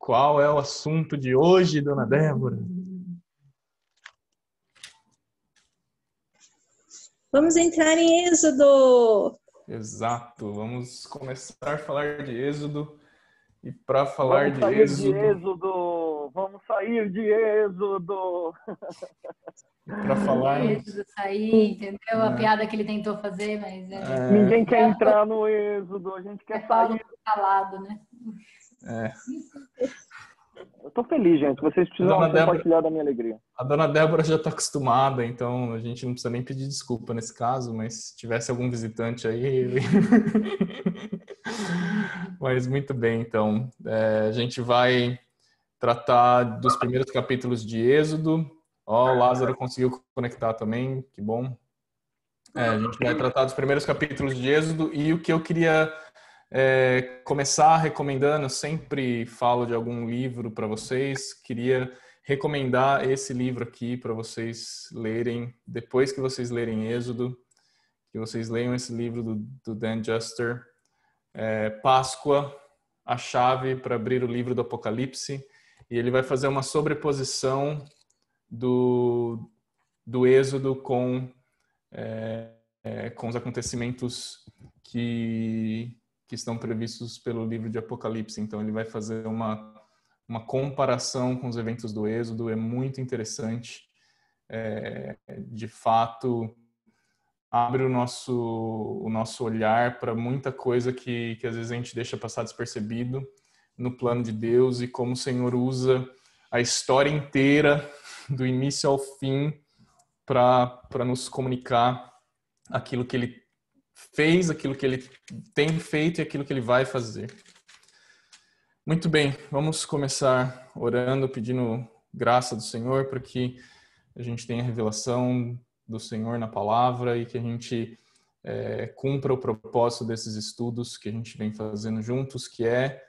Qual é o assunto de hoje, dona Débora? Vamos entrar em Êxodo. Exato, vamos começar a falar de Êxodo. E para falar Vamos de sair Êxodo... de Êxodo! Vamos sair de Êxodo! Para falar... Êxodo sair, entendeu? A piada que ele tentou fazer, mas... Ninguém quer entrar no Êxodo, a gente quer Paulo sair. calado, né? Eu tô feliz, gente. Vocês precisam compartilhar da minha alegria. A dona Débora já está acostumada, então a gente não precisa nem pedir desculpa nesse caso, mas se tivesse algum visitante aí... Mas muito bem, então. A gente vai tratar dos primeiros capítulos de Êxodo. O Lázaro conseguiu conectar também, que bom. A gente vai tratar dos primeiros capítulos de Êxodo e o que eu queria começar recomendando, eu sempre falo de algum livro para vocês, queria recomendar esse livro aqui para vocês lerem, depois que vocês lerem Êxodo, que vocês leiam esse livro do Dan Juster, Páscoa, a chave para abrir o livro do Apocalipse, e ele vai fazer uma sobreposição do Êxodo com os acontecimentos que estão previstos pelo livro de Apocalipse. Então ele vai fazer uma comparação com os eventos do Êxodo, é muito interessante. De fato, abre o nosso olhar para muita coisa que às vezes a gente deixa passar despercebido no plano de Deus e como o Senhor usa a história inteira, do início ao fim, para nos comunicar aquilo que Ele fez, aquilo que Ele tem feito e aquilo que Ele vai fazer. Muito bem, vamos começar orando, pedindo graça do Senhor para que a gente tenha revelação do Senhor na palavra e que a gente cumpra o propósito desses estudos que a gente vem fazendo juntos, que é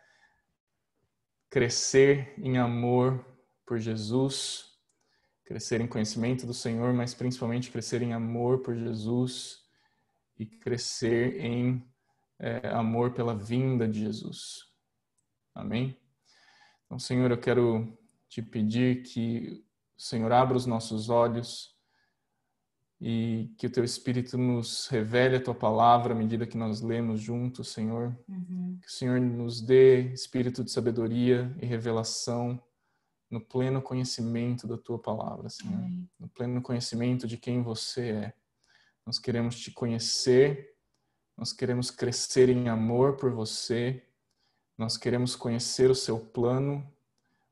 crescer em amor por Jesus, crescer em conhecimento do Senhor, mas principalmente crescer em amor por Jesus e crescer em amor pela vinda de Jesus. Amém? Então, Senhor, eu quero te pedir que o Senhor abra os nossos olhos e que o Teu Espírito nos revele a Tua palavra à medida que nós lemos juntos, Senhor. Que o Senhor nos dê espírito de sabedoria e revelação no pleno conhecimento da Tua palavra, Senhor. Amém. No pleno conhecimento de quem Você é. Nós queremos Te conhecer, nós queremos crescer em amor por Você, nós queremos conhecer o Seu plano,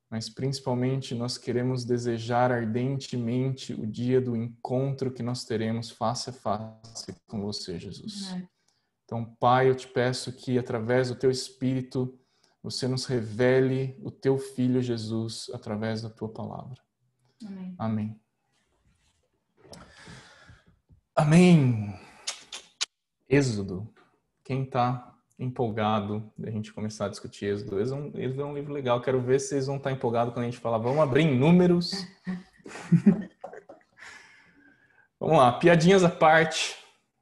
mas principalmente nós queremos desejar ardentemente o dia do encontro que nós teremos face a face com Você, Jesus. Então, Pai, eu Te peço que através do Teu Espírito Você nos revele o Teu Filho Jesus através da Tua palavra. Amém. Amém. Amém. Êxodo. Quem está empolgado da gente começar a discutir Êxodo? Êxodo é um livro legal. Quero ver se vocês vão estar empolgados quando a gente falar, vamos abrir em Números. Vamos lá, piadinhas à parte.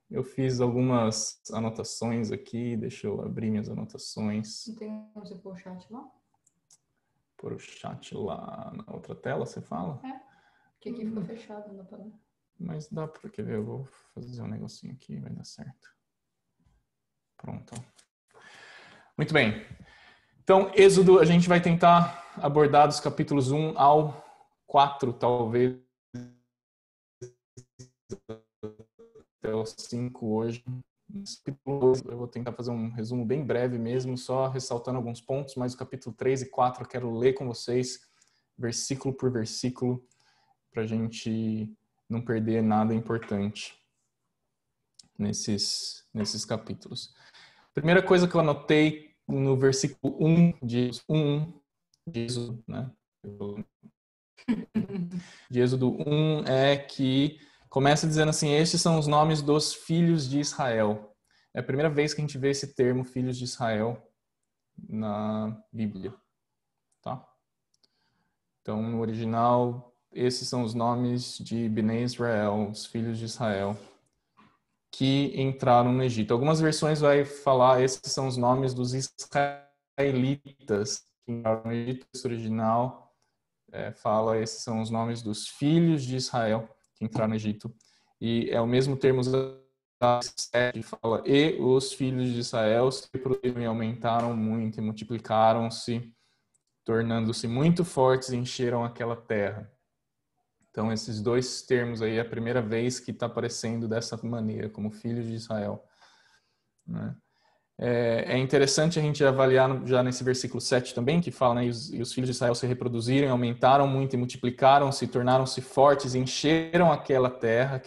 Eu fiz algumas anotações aqui. Deixa eu abrir minhas anotações. Não tem como você pôr o chat lá? Pôr o chat lá na outra tela, você fala? Porque aqui ficou fechado, não dá pra ver. Mas dá pra ver, eu vou fazer um negocinho aqui, vai dar certo. Pronto. Muito bem. Então, Êxodo, a gente vai tentar abordar dos capítulos 1 ao 4, talvez até os 5 hoje. Eu vou tentar fazer um resumo bem breve mesmo, só ressaltando alguns pontos, mas o capítulo 3 e 4 eu quero ler com vocês, versículo por versículo, para a gente não perder nada importante nesses capítulos. Primeira coisa que eu anotei no versículo 1 de Êxodo, né? De Êxodo 1 é que começa dizendo assim, estes são os nomes dos filhos de Israel. É a primeira vez que a gente vê esse termo, filhos de Israel, na Bíblia. Tá? Então, no original, esses são os nomes de Bnei Israel, os filhos de Israel, que entraram no Egito. Algumas versões vai falar, esses são os nomes dos israelitas que que entraram no Egito. O texto original fala, esses são os nomes dos filhos de Israel que entraram no Egito. E é o mesmo termo que fala, e os filhos de Israel se reproduziram e aumentaram muito e multiplicaram-se, tornando-se muito fortes e encheram aquela terra. Então, esses dois termos aí é a primeira vez que está aparecendo dessa maneira, como filhos de Israel, né? É interessante a gente avaliar já nesse versículo 7 também, que fala, né, e os filhos de Israel se reproduziram, aumentaram muito e multiplicaram-se, tornaram-se fortes, encheram aquela terra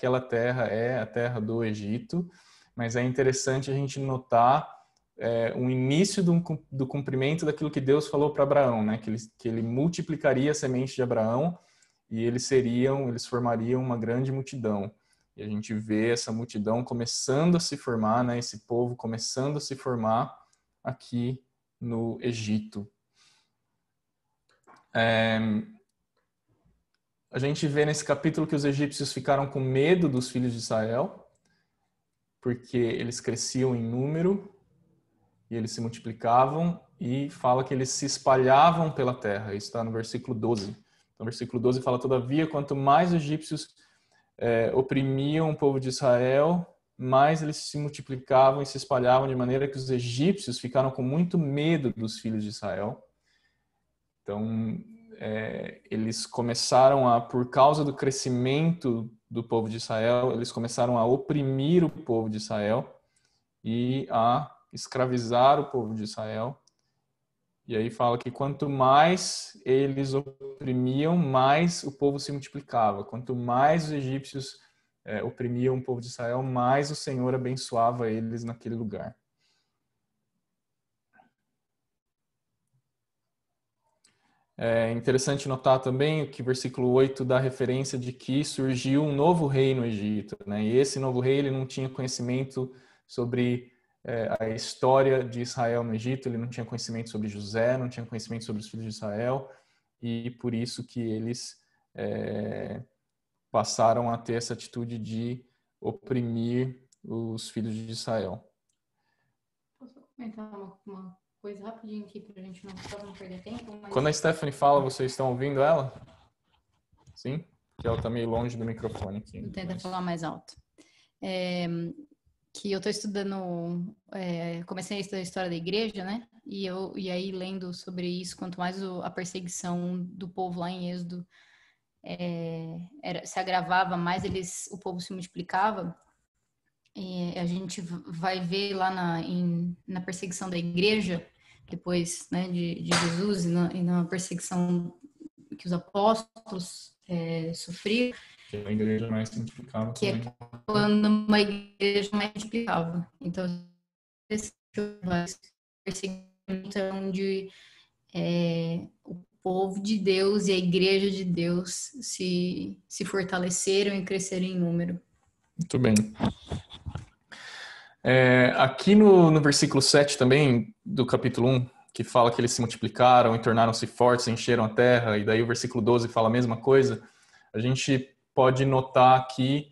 é a terra do Egito, mas é interessante a gente notar o início do cumprimento daquilo que Deus falou para Abraão, né, que ele multiplicaria a semente de Abraão e eles formariam uma grande multidão. E a gente vê essa multidão começando a se formar, né? Esse povo começando a se formar aqui no Egito. A gente vê nesse capítulo que os egípcios ficaram com medo dos filhos de Israel, porque eles cresciam em número e eles se multiplicavam, e fala que eles se espalhavam pela terra. Isso está no versículo 12. Então, o versículo 12 fala, todavia, quanto mais os egípcios oprimiam o povo de Israel, mais eles se multiplicavam e se espalhavam, de maneira que os egípcios ficaram com muito medo dos filhos de Israel. Então, eles começaram por causa do crescimento do povo de Israel, eles começaram a oprimir o povo de Israel e a escravizar o povo de Israel. E aí fala que quanto mais eles oprimiam, mais o povo se multiplicava. Quanto mais os egípcios oprimiam o povo de Israel, mais o Senhor abençoava eles naquele lugar. É interessante notar também que o versículo 8 dá referência de que surgiu um novo rei no Egito, né? E esse novo rei ele não tinha conhecimento sobre a história de Israel no Egito, ele não tinha conhecimento sobre José, não tinha conhecimento sobre os filhos de Israel, e por isso que eles passaram a ter essa atitude de oprimir os filhos de Israel. Posso comentar uma coisa rapidinho aqui para a gente não perder tempo? Mas... Quando a Stephanie fala, vocês estão ouvindo ela? Sim? Que ela está meio longe do microfone aqui. Vou tentar falar mais alto. Que eu estou estudando, comecei a estudar a história da igreja, né? E aí lendo sobre isso, quanto mais a perseguição do povo lá em Êxodo se agravava, mais o povo se multiplicava. E a gente vai ver lá na perseguição da igreja, depois, né, de Jesus, e na perseguição que os apóstolos sofriam, que a igreja mais se multiplicava também. Que é quando uma igreja mais se multiplicava. Então, perseguimento é onde o povo de Deus e a igreja de Deus se fortaleceram e cresceram em número. Muito bem. Aqui no versículo 7 também, do capítulo 1, que fala que eles se multiplicaram e tornaram-se fortes, encheram a terra, e daí o versículo 12 fala a mesma coisa, a gente pode notar aqui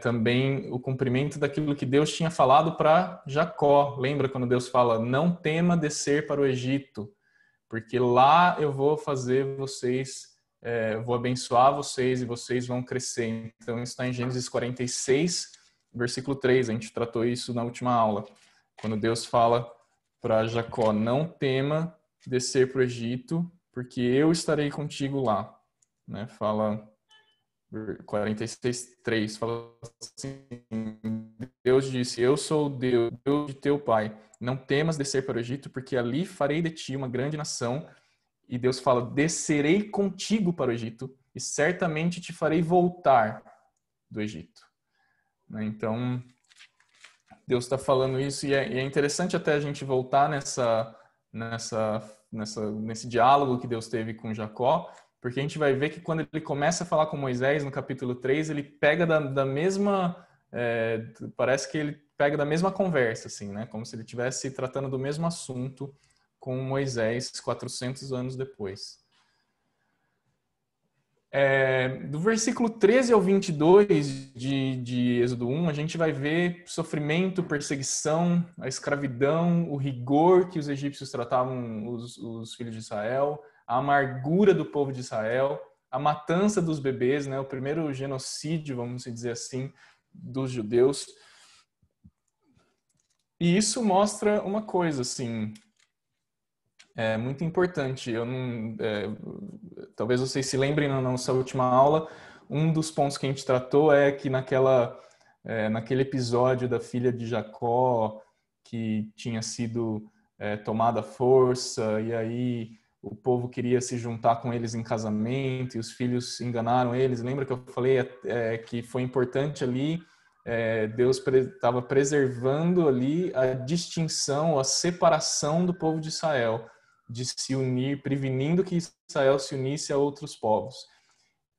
também o cumprimento daquilo que Deus tinha falado para Jacó. Lembra quando Deus fala, não tema descer para o Egito, porque lá eu vou fazer vocês, vou abençoar vocês e vocês vão crescer. Então isso está em Gênesis 46, versículo 3, a gente tratou isso na última aula, quando Deus fala para Jacó, não tema descer para o Egito, porque eu estarei contigo lá, né? Fala 46:3, fala assim, Deus disse, eu sou o Deus de teu pai, não temas descer para o Egito, porque ali farei de ti uma grande nação, e Deus fala, descerei contigo para o Egito, e certamente te farei voltar do Egito. Então, Deus está falando isso, e é interessante até a gente voltar nesse diálogo que Deus teve com Jacó, porque a gente vai ver que quando ele começa a falar com Moisés, no capítulo 3, ele pega da mesma... parece que ele pega da mesma conversa, assim, né? Como se ele estivesse tratando do mesmo assunto com Moisés 400 anos depois. Do versículo 13 ao 22 de Êxodo 1, a gente vai ver sofrimento, perseguição, a escravidão, o rigor que os egípcios tratavam os filhos de Israel, a amargura do povo de Israel, a matança dos bebês, né, o primeiro genocídio, vamos dizer assim, dos judeus. E isso mostra uma coisa, assim, muito importante. Talvez vocês se lembrem na nossa última aula, um dos pontos que a gente tratou é que naquele episódio da filha de Jacó, que tinha sido tomada à força, e aí o povo queria se juntar com eles em casamento, e os filhos enganaram eles. Lembra que eu falei que foi importante ali, Deus estava preservando ali a distinção, a separação do povo de Israel, de se unir, prevenindo que Israel se unisse a outros povos.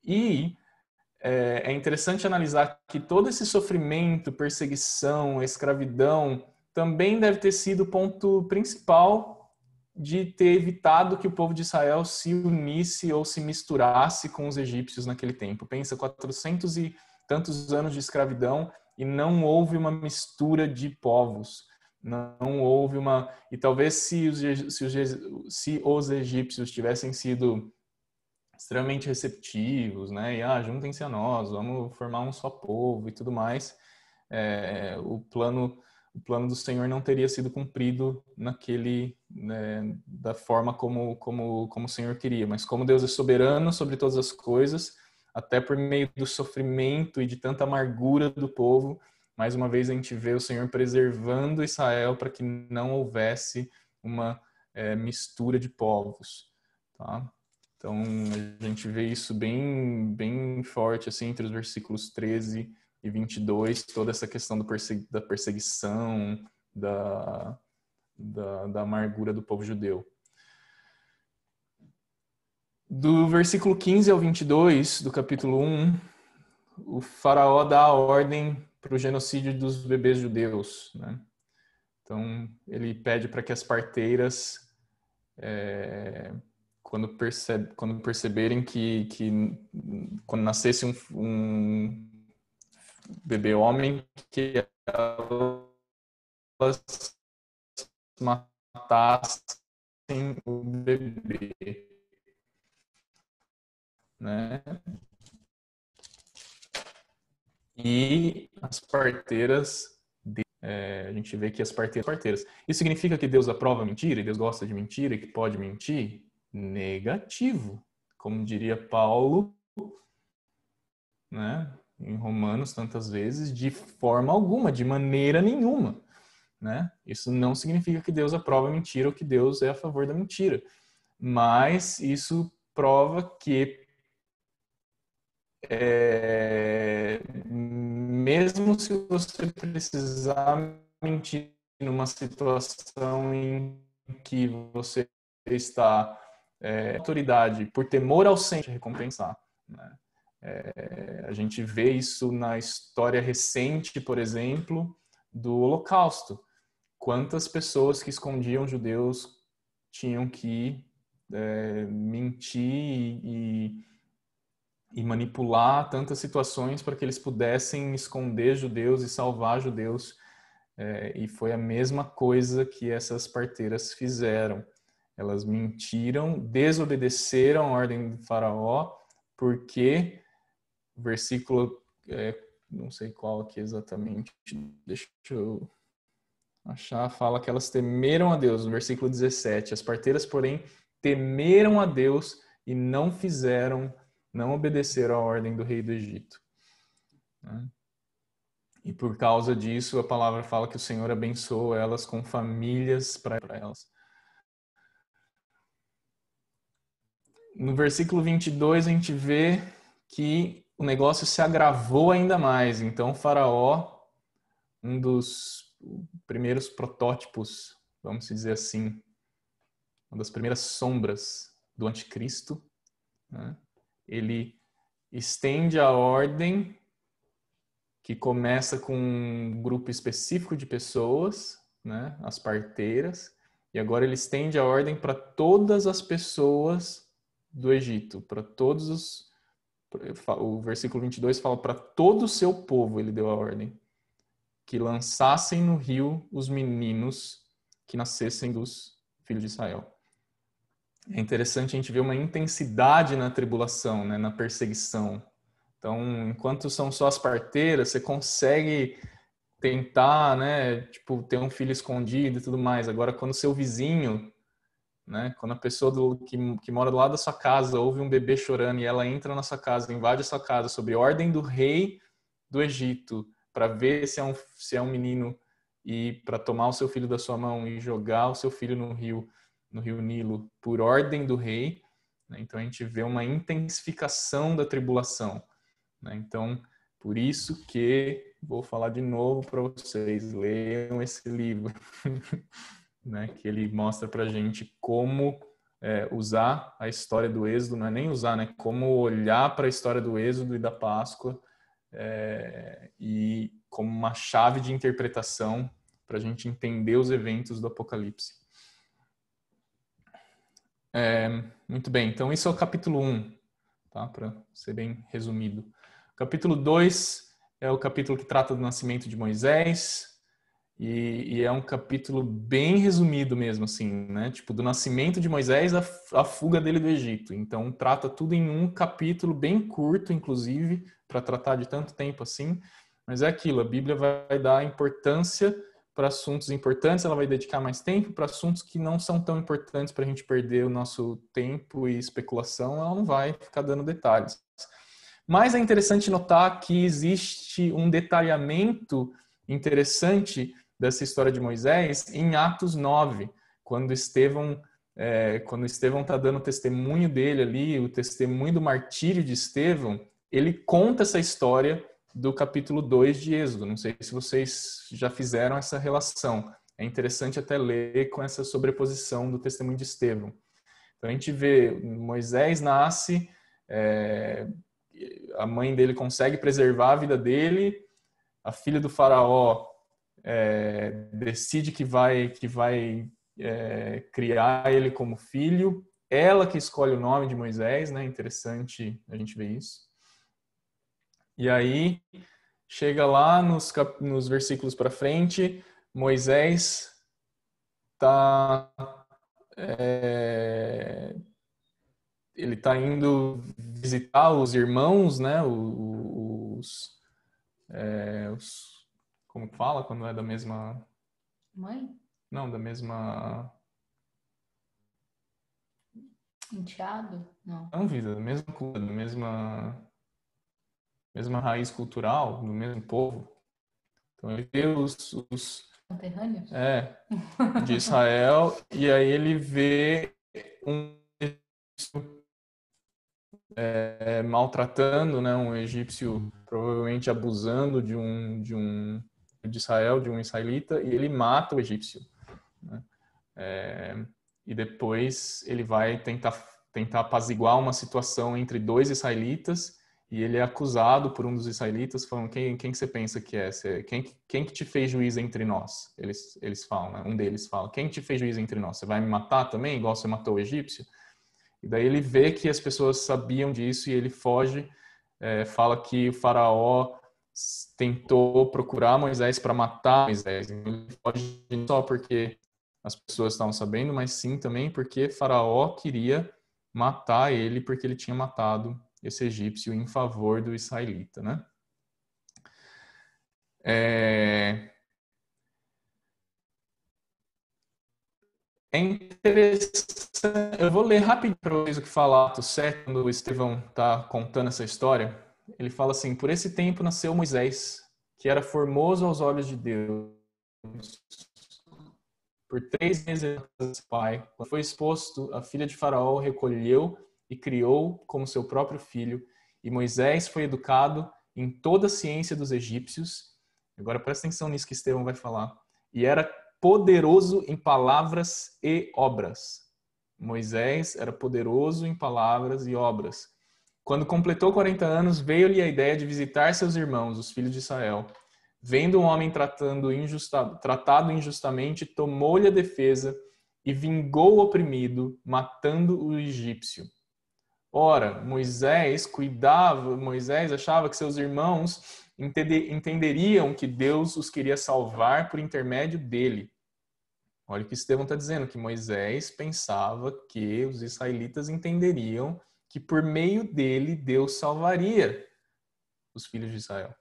E é interessante analisar que todo esse sofrimento, perseguição, escravidão, também deve ter sido o ponto principal de ter evitado que o povo de Israel se unisse ou se misturasse com os egípcios naquele tempo. Pensa, 400 e tantos anos de escravidão e não houve uma mistura de povos. Não houve uma... E talvez se os egípcios tivessem sido extremamente receptivos, né? E juntem-se a nós, vamos formar um só povo e tudo mais, o plano do Senhor não teria sido cumprido da forma como o Senhor queria. Mas como Deus é soberano sobre todas as coisas, até por meio do sofrimento e de tanta amargura do povo, mais uma vez a gente vê o Senhor preservando Israel para que não houvesse uma mistura de povos, tá? Então a gente vê isso bem, bem forte assim, entre os versículos 13 e 22, toda essa questão da perseguição, da amargura do povo judeu. Do versículo 15 ao 22 do capítulo 1, o faraó dá a ordem para o genocídio dos bebês judeus, né? Então, ele pede para que as parteiras, quando perceberem que quando nascesse um bebê homem, que elas matassem o bebê, né? E as parteiras, a gente vê que as parteiras. Isso significa que Deus aprova mentira e Deus gosta de mentira e que pode mentir? Negativo. Como diria Paulo, né, em Romanos tantas vezes, de forma alguma, de maneira nenhuma, né? Isso não significa que Deus aprova mentira ou que Deus é a favor da mentira. Mas isso prova que mesmo se você precisar mentir numa situação em que você está autoridade, por temor ao Senhor, recompensar, né? A gente vê isso na história recente, por exemplo, do Holocausto. Quantas pessoas que escondiam judeus tinham que mentir e manipular tantas situações para que eles pudessem esconder judeus e salvar judeus. E foi a mesma coisa que essas parteiras fizeram. Elas mentiram, desobedeceram a ordem do faraó, porque, versículo, não sei qual aqui exatamente, deixa eu achar, fala que elas temeram a Deus, no versículo 17. As parteiras, porém, temeram a Deus e não obedeceram à ordem do rei do Egito, né? E por causa disso, a palavra fala que o Senhor abençoou elas com famílias para elas. No versículo 22, a gente vê que o negócio se agravou ainda mais. Então, o faraó, um dos primeiros protótipos, vamos dizer assim, uma das primeiras sombras do anticristo, né? Ele estende a ordem que começa com um grupo específico de pessoas, né, as parteiras, e agora ele estende a ordem para todas as pessoas do Egito, para todos o versículo 22 fala: para todo o seu povo ele deu a ordem, que lançassem no rio os meninos que nascessem dos filhos de Israel. É interessante a gente ver uma intensidade na tribulação, né, na perseguição. Então, enquanto são só as parteiras, você consegue tentar, né, tipo, ter um filho escondido e tudo mais. Agora, quando o seu vizinho, né, quando a pessoa que mora do lado da sua casa ouve um bebê chorando e ela entra na sua casa, invade a sua casa, sob ordem do rei do Egito, para ver se é um menino e para tomar o seu filho da sua mão e jogar o seu filho no rio Nilo, por ordem do rei, né? Então a gente vê uma intensificação da tribulação, né? Então, por isso que vou falar de novo para vocês, leiam esse livro, né? Que ele mostra para a gente como usar a história do Êxodo, não é nem usar, né? Como olhar para a história do Êxodo e da Páscoa e como uma chave de interpretação para a gente entender os eventos do Apocalipse. Muito bem, então isso é o capítulo 1, tá? Para ser bem resumido. O capítulo 2 é o capítulo que trata do nascimento de Moisés e é um capítulo bem resumido mesmo, assim, né? Tipo, do nascimento de Moisés à fuga dele do Egito. Então, trata tudo em um capítulo bem curto, inclusive, para tratar de tanto tempo assim. Mas é aquilo, a Bíblia vai dar importância para assuntos importantes, ela vai dedicar mais tempo. Para assuntos que não são tão importantes para a gente perder o nosso tempo e especulação, ela não vai ficar dando detalhes. Mas é interessante notar que existe um detalhamento interessante dessa história de Moisés em Atos 9, quando Estevão está dando o testemunho dele ali, o testemunho do martírio de Estevão, ele conta essa história do capítulo 2 de Êxodo. Não sei se vocês já fizeram essa relação. É interessante até ler com essa sobreposição do testemunho de Estevão. Então a gente vê, Moisés nasce, a mãe dele consegue preservar a vida dele, a filha do faraó decide que vai criar ele como filho, ela que escolhe o nome de Moisés, né? Interessante a gente ver isso. E aí, chega lá nos versículos para frente, Moisés ele está indo visitar os irmãos, né? Como fala quando é da mesma... Mãe? Não, da mesma... Enteado? Não. Não, vida, da mesma raiz cultural, do mesmo povo. Então ele vê os conterrâneos? De Israel, e aí ele vê um maltratando, né, um egípcio provavelmente abusando de Israel, de um israelita, e ele mata o egípcio, né? E depois ele vai tentar apaziguar uma situação entre dois israelitas, e ele é acusado por um dos israelitas, falando: quem que você pensa que é? Quem que te fez juiz entre nós? Eles falam, né? Um deles fala: quem te fez juiz entre nós? Você vai me matar também, igual você matou o egípcio? E daí ele vê que as pessoas sabiam disso e ele foge, fala que o faraó tentou procurar Moisés para matar Moisés. Ele foge não só porque as pessoas estavam sabendo, mas sim também porque faraó queria matar ele porque ele tinha matado esse egípcio em favor do israelita, né? É interessante, eu vou ler rapidinho para vocês o que fala Atos 7, quando o Estevão está contando essa história. Ele fala assim: por esse tempo nasceu Moisés, que era formoso aos olhos de Deus. Por 3 meses pai, quando foi exposto, a filha de Faraó o recolheu e criou como seu próprio filho. E Moisés foi educado em toda a ciência dos egípcios. Agora presta atenção nisso que Estevão vai falar. E era poderoso em palavras e obras. Moisés era poderoso em palavras e obras. Quando completou 40 anos, veio-lhe a ideia de visitar seus irmãos, os filhos de Israel. Vendo um homem tratado injustamente, tomou-lhe a defesa e vingou o oprimido, matando o egípcio. Ora, Moisés achava que seus irmãos entenderiam que Deus os queria salvar por intermédio dele. Olha o que Estevão está dizendo, que Moisés pensava que os israelitas entenderiam que por meio dele Deus salvaria os filhos de Israel.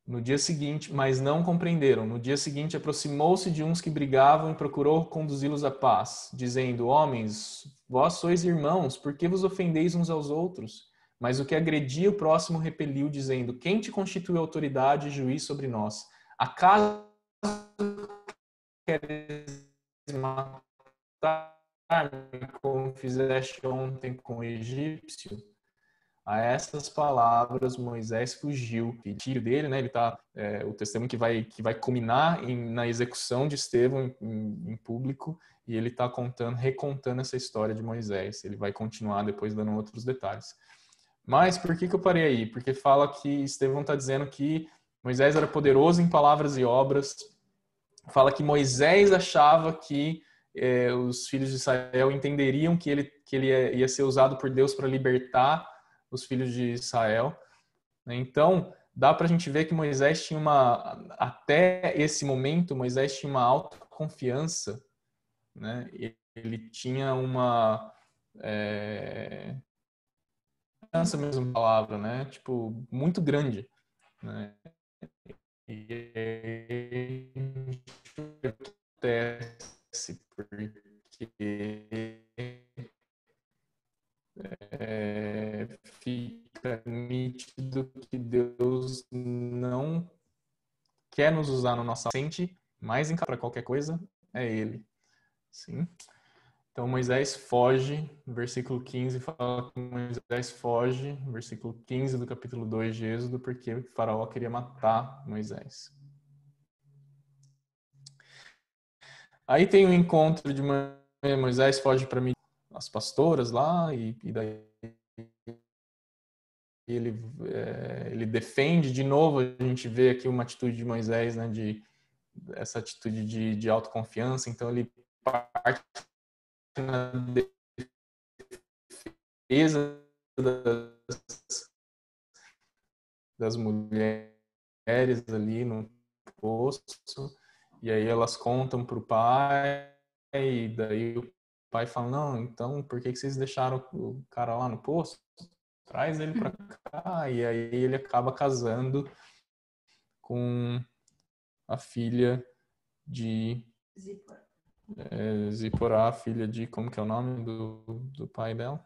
No dia seguinte, mas não compreenderam. No dia seguinte, aproximou-se de uns que brigavam e procurou conduzi-los à paz, dizendo: homens, vós sois irmãos, por que vos ofendeis uns aos outros? Mas o que agredia o próximo repeliu, dizendo: quem te constituiu autoridade e juiz sobre nós? Acaso queres matar-me como fizeste ontem com o egípcio? A essas palavras, Moisés fugiu. O filho dele, né? Ele tá o testemunho que vai culminar na execução de Estevão em público, e ele está recontando essa história de Moisés. Ele vai continuar depois dando outros detalhes. Mas por que eu parei aí? Porque fala que Estevão está dizendo que Moisés era poderoso em palavras e obras. Fala que Moisés achava que os filhos de Israel entenderiam que ele ia ser usado por Deus para libertar os filhos de Israel. Então, dá para a gente ver que Moisés tinha até esse momento, Moisés tinha uma autoconfiança, né? Ele tinha uma essa mesma palavra, né? Tipo, muito grande, né? E acontece porque fica nítido que Deus não quer nos usar no nosso sente, mais para qualquer coisa é Ele. Sim. Então Moisés foge, no versículo 15 fala que Moisés foge, no versículo 15 do capítulo 2 de Êxodo, porque o faraó queria matar Moisés. Aí tem o encontro de Moisés foge para mim as pastoras lá, e daí ele defende de novo. A gente vê aqui uma atitude de Moisés, né, essa atitude de autoconfiança. Então ele parte na defesa das mulheres ali no poço, e aí elas contam para o pai, e daí o pai fala: não, então por que vocês deixaram o cara lá no poço? Traz ele para cá. E aí ele acaba casando com a filha de Zíporá, filha de, como que é o nome do pai dela?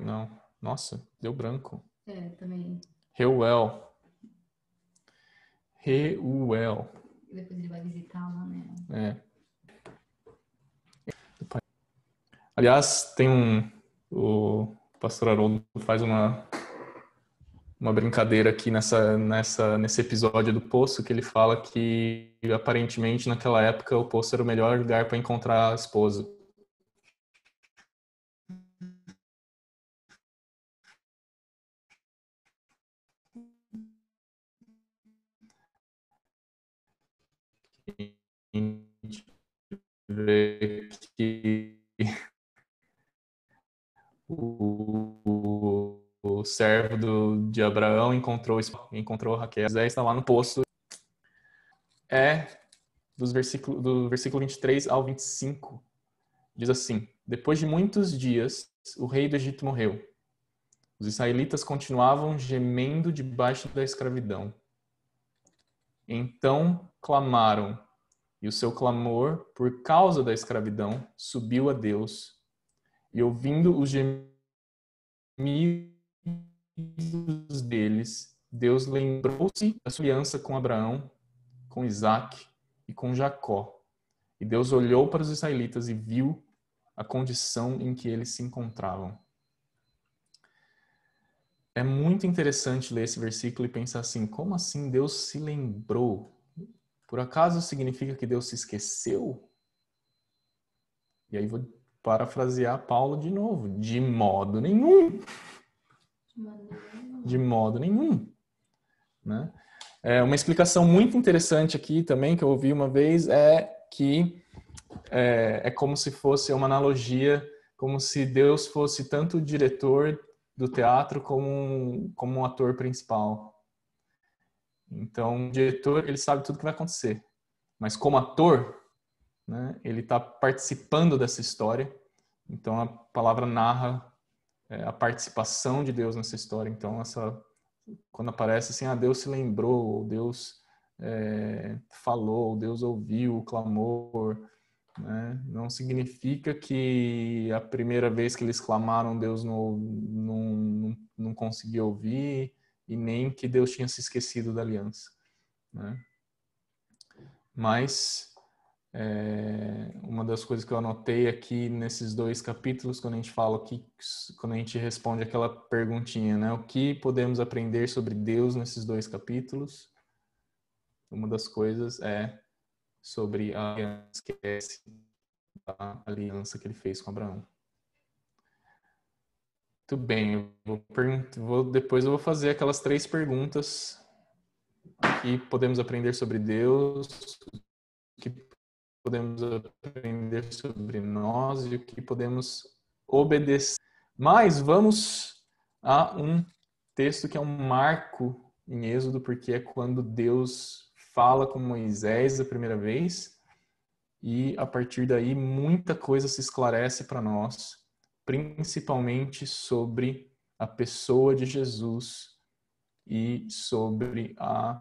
Não, nossa, deu branco. Também. Reuel. Depois ele vai visitá-la, né? Aliás, o pastor Haroldo faz uma brincadeira aqui nesse episódio do Poço, que ele fala que aparentemente naquela época o Poço era o melhor lugar para encontrar a esposa. A gente vê que o servo de Abraão encontrou Raquel. José está lá no poço. Do versículo 23 ao 25. Diz assim: depois de muitos dias, o rei do Egito morreu. Os israelitas continuavam gemendo debaixo da escravidão. Então clamaram, e o seu clamor, por causa da escravidão, subiu a Deus. E ouvindo os gemidos deles, Deus lembrou-se da sua aliança com Abraão, com Isaque e com Jacó. E Deus olhou para os israelitas e viu a condição em que eles se encontravam. É muito interessante ler esse versículo e pensar assim: como assim Deus se lembrou? Por acaso significa que Deus se esqueceu? E aí vou parafrasear Paulo de novo: de modo nenhum. De modo nenhum. Né? Uma explicação muito interessante aqui também, que eu ouvi uma vez, é que é como se fosse uma analogia, como se Deus fosse tanto o diretor do teatro como um ator principal. Então, o diretor, ele sabe tudo que vai acontecer. Mas como ator, né, ele está participando dessa história. Então, a palavra narra a participação de Deus nessa história. Então, quando aparece assim, Deus se lembrou, ou Deus falou, ou Deus ouviu o clamor, né? Não significa que a primeira vez que eles clamaram, Deus não conseguiu ouvir, e nem que Deus tinha se esquecido da aliança, né? Mas uma das coisas que eu anotei aqui nesses 2 capítulos, quando a gente fala aqui, quando a gente responde aquela perguntinha, né? O que podemos aprender sobre Deus nesses 2 capítulos? Uma das coisas é sobre a aliança que ele fez com Abraão. Muito bem, depois eu vou fazer aquelas 3 perguntas que podemos aprender sobre Deus, o que podemos aprender sobre nós e o que podemos obedecer. Mas vamos a um texto que é um marco em Êxodo, porque é quando Deus fala com Moisés a primeira vez, e a partir daí muita coisa se esclarece para nós, principalmente sobre a pessoa de Jesus e sobre a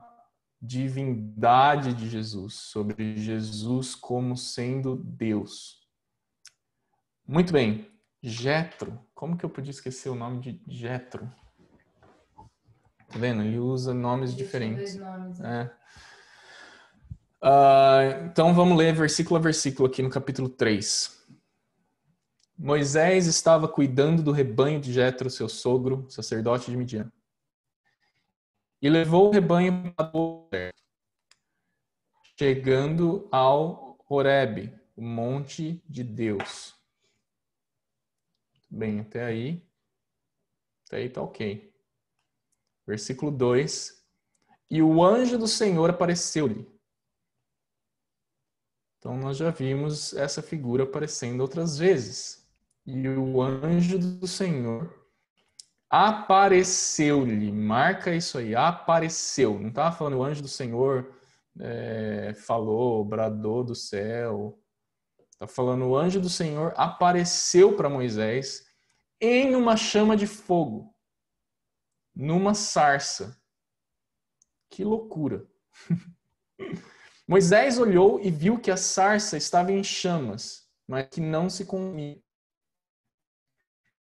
divindade de Jesus, sobre Jesus como sendo Deus. Muito bem, Jetro. Como que eu podia esquecer o nome de Jetro? Tá vendo? Ele usa nomes diferentes. Então vamos ler versículo a versículo aqui no capítulo 3. Moisés estava cuidando do rebanho de Jetro, seu sogro, sacerdote de Midian. E levou o rebanho para o deserto, chegando ao Horebe, o monte de Deus. Bem, até aí tá ok. Versículo 2. E o anjo do Senhor apareceu-lhe. Então nós já vimos essa figura aparecendo outras vezes. E o anjo do Senhor apareceu-lhe. Marca isso aí, apareceu. Não estava falando o anjo do Senhor falou, bradou do céu. Está falando o anjo do Senhor apareceu para Moisés em uma chama de fogo, numa sarça. Que loucura! Moisés olhou e viu que a sarça estava em chamas, mas que não se consumia.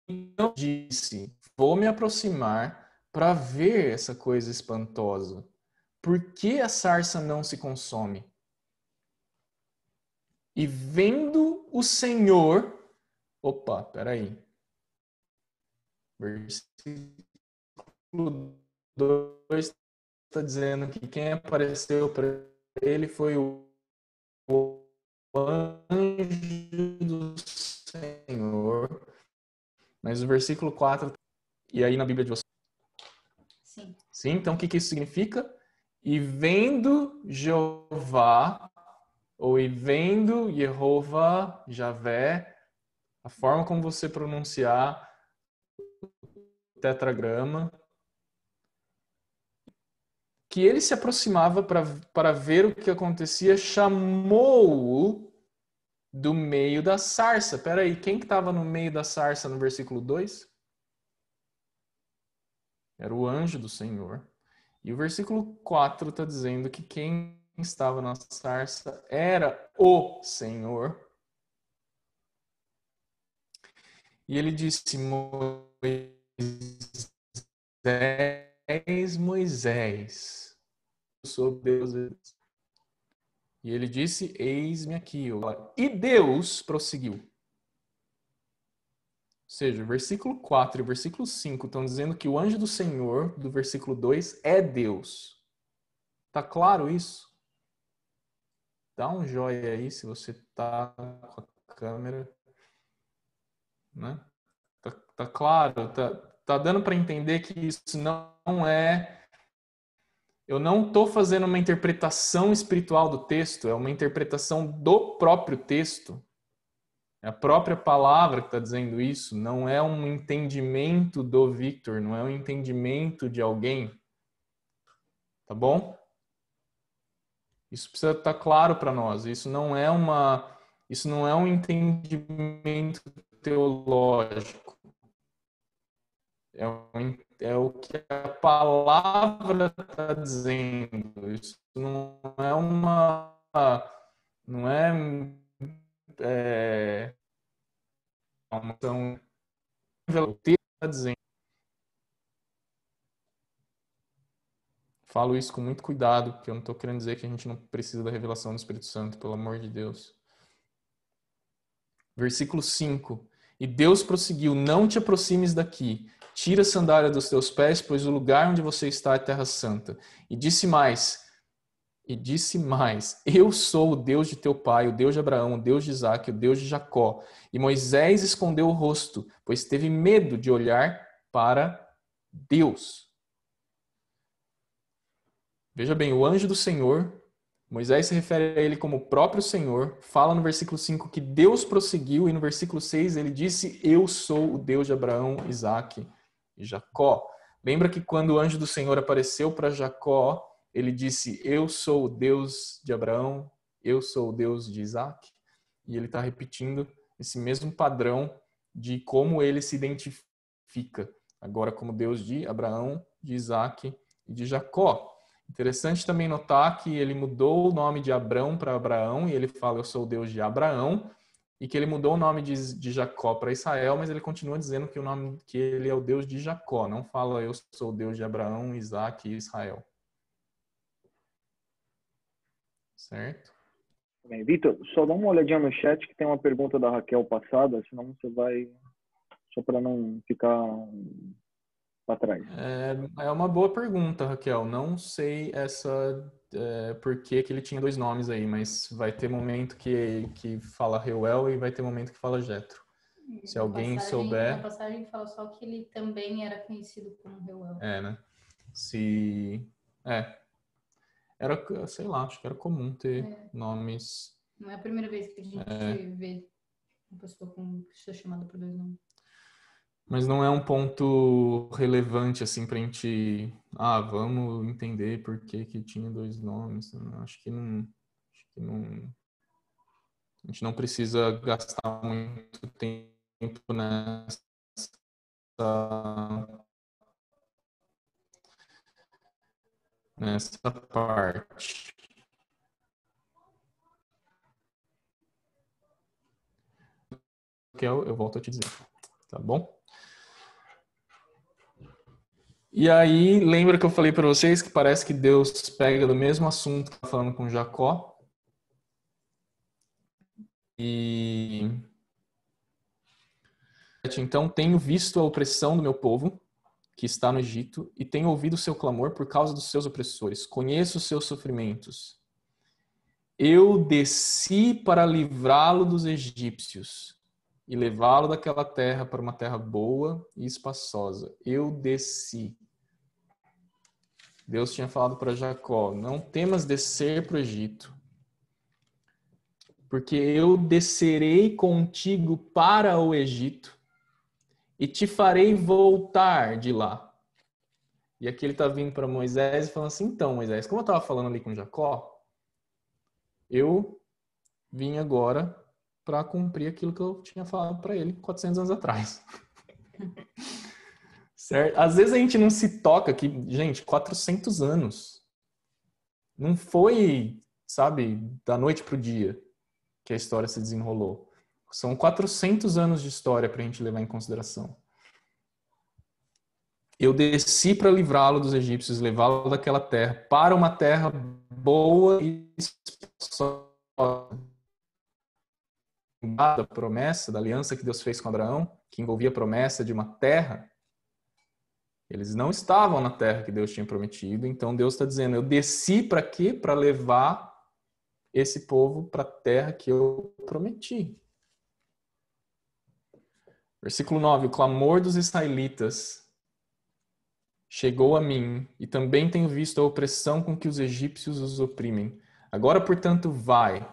Então disse: vou me aproximar para ver essa coisa espantosa. Por que a sarça não se consome? E vendo o Senhor... Opa, peraí. Versículo 2 está dizendo que quem apareceu para ele foi o anjo do Senhor. Mas o versículo 4, e aí na Bíblia de vocês? Sim. Sim, então o que isso significa? E vendo Jeová, ou e vendo Jeová, Javé, a forma como você pronunciar o tetragrama, que ele se aproximava para ver o que acontecia, chamou-o do meio da sarça. Espera aí, quem que estava no meio da sarça no versículo 2? Era o anjo do Senhor. E o versículo 4 está dizendo que quem estava na sarça era o Senhor. E ele disse: Moisés, eu sou Deus. E ele disse: eis-me aqui. E Deus prosseguiu. Ou seja, o versículo 4 e o versículo 5 estão dizendo que o anjo do Senhor, do versículo 2, é Deus. Tá claro isso? Dá um joinha aí se você tá com a câmera. Né? Tá claro? Tá dando para entender que isso não é eu não estou fazendo uma interpretação espiritual do texto, é uma interpretação do próprio texto. É a própria palavra que está dizendo isso, não é um entendimento do Victor, não é um entendimento de alguém. Tá bom? Isso precisa estar claro para nós. Isso não é um entendimento teológico. É o que a palavra está dizendo. Isso não é uma ação. O texto está dizendo. Falo isso com muito cuidado, porque eu não estou querendo dizer que a gente não precisa da revelação do Espírito Santo, pelo amor de Deus. Versículo 5. E Deus prosseguiu: não te aproximes daqui, tira a sandália dos teus pés, pois o lugar onde você está é terra santa. E disse mais, eu sou o Deus de teu pai, o Deus de Abraão, o Deus de Isaque, o Deus de Jacó. E Moisés escondeu o rosto, pois teve medo de olhar para Deus. Veja bem, o anjo do Senhor, Moisés se refere a ele como o próprio Senhor, fala no versículo 5 que Deus prosseguiu, e no versículo 6 ele disse: eu sou o Deus de Abraão, Isaque e Jacó. Lembra que quando o anjo do Senhor apareceu para Jacó, ele disse: eu sou o Deus de Abraão, eu sou o Deus de Isaque? E ele está repetindo esse mesmo padrão de como ele se identifica, agora como Deus de Abraão, de Isaque e de Jacó. Interessante também notar que ele mudou o nome de Abrão para Abraão, e ele fala: eu sou o Deus de Abraão, e que ele mudou o nome de Jacó para Israel, mas ele continua dizendo que ele é o Deus de Jacó, não fala: eu sou o Deus de Abraão, Isaque e Israel. Certo? Bem, Vitor, só dá uma olhadinha no chat que tem uma pergunta da Raquel passada, senão você vai, só para não ficar para trás. É uma boa pergunta, Raquel. Não sei por que ele tinha dois nomes aí, mas vai ter momento que fala Reuel e vai ter momento que fala Jetro. Se alguém souber... Na passagem fala só que ele também era conhecido como Reuel. Né? Era, sei lá, acho que era comum ter nomes... Não é a primeira vez que a gente vê uma pessoa chamada por dois nomes. Mas não é um ponto relevante, assim, pra gente... vamos entender por que tinha dois nomes. Acho que não... A gente não precisa gastar muito tempo nessa parte. Que eu volto a te dizer, tá bom? E aí, lembra que eu falei para vocês que parece que Deus pega do mesmo assunto que está falando com Jacó? E então tenho visto a opressão do meu povo que está no Egito e tenho ouvido o seu clamor por causa dos seus opressores. Conheço os seus sofrimentos. Eu desci para livrá-lo dos egípcios e levá-lo daquela terra para uma terra boa e espaçosa. Eu desci. Deus tinha falado para Jacó: não temas descer para o Egito, porque eu descerei contigo para o Egito e te farei voltar de lá. E aqui ele está vindo para Moisés e falando assim: então, Moisés, como eu estava falando ali com Jacó, eu vim agora para cumprir aquilo que eu tinha falado para ele 400 anos atrás. Certo? Às vezes a gente não se toca que, gente, 400 anos. Não foi, sabe, da noite para o dia que a história se desenrolou. São 400 anos de história para a gente levar em consideração. Eu desci para livrá-lo dos egípcios, levá-lo daquela terra para uma terra boa e espaçosa. Da promessa, da aliança que Deus fez com Abraão, que envolvia a promessa de uma terra, eles não estavam na terra que Deus tinha prometido. Então Deus está dizendo: eu desci para quê? Para levar esse povo para a terra que eu prometi. Versículo 9, o clamor dos israelitas chegou a mim, e também tenho visto a opressão com que os egípcios os oprimem. Agora, portanto, vai,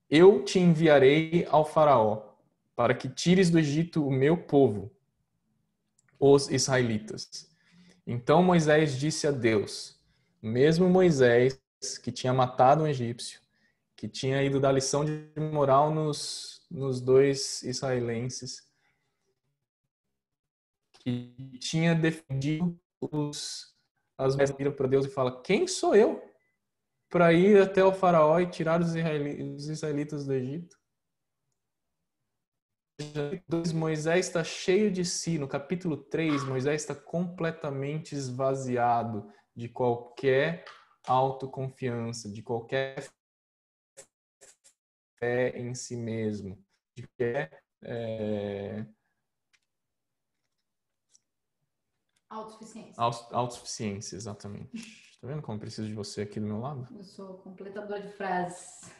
eu te enviarei ao faraó, para que tires do Egito o meu povo, os israelitas. Então Moisés disse a Deus, mesmo Moisés, que tinha matado um egípcio, que tinha ido dar lição de moral nos dois israelenses, que tinha defendido as mulheres viram para Deus e fala: quem sou eu para ir até o faraó e tirar os israelitas do Egito? Moisés está cheio de si. No capítulo 3, Moisés está completamente esvaziado de qualquer autoconfiança, de qualquer fé em si mesmo, de qualquer autossuficiência, exatamente. Tá vendo como eu preciso de você aqui do meu lado? Eu sou completadora de frases.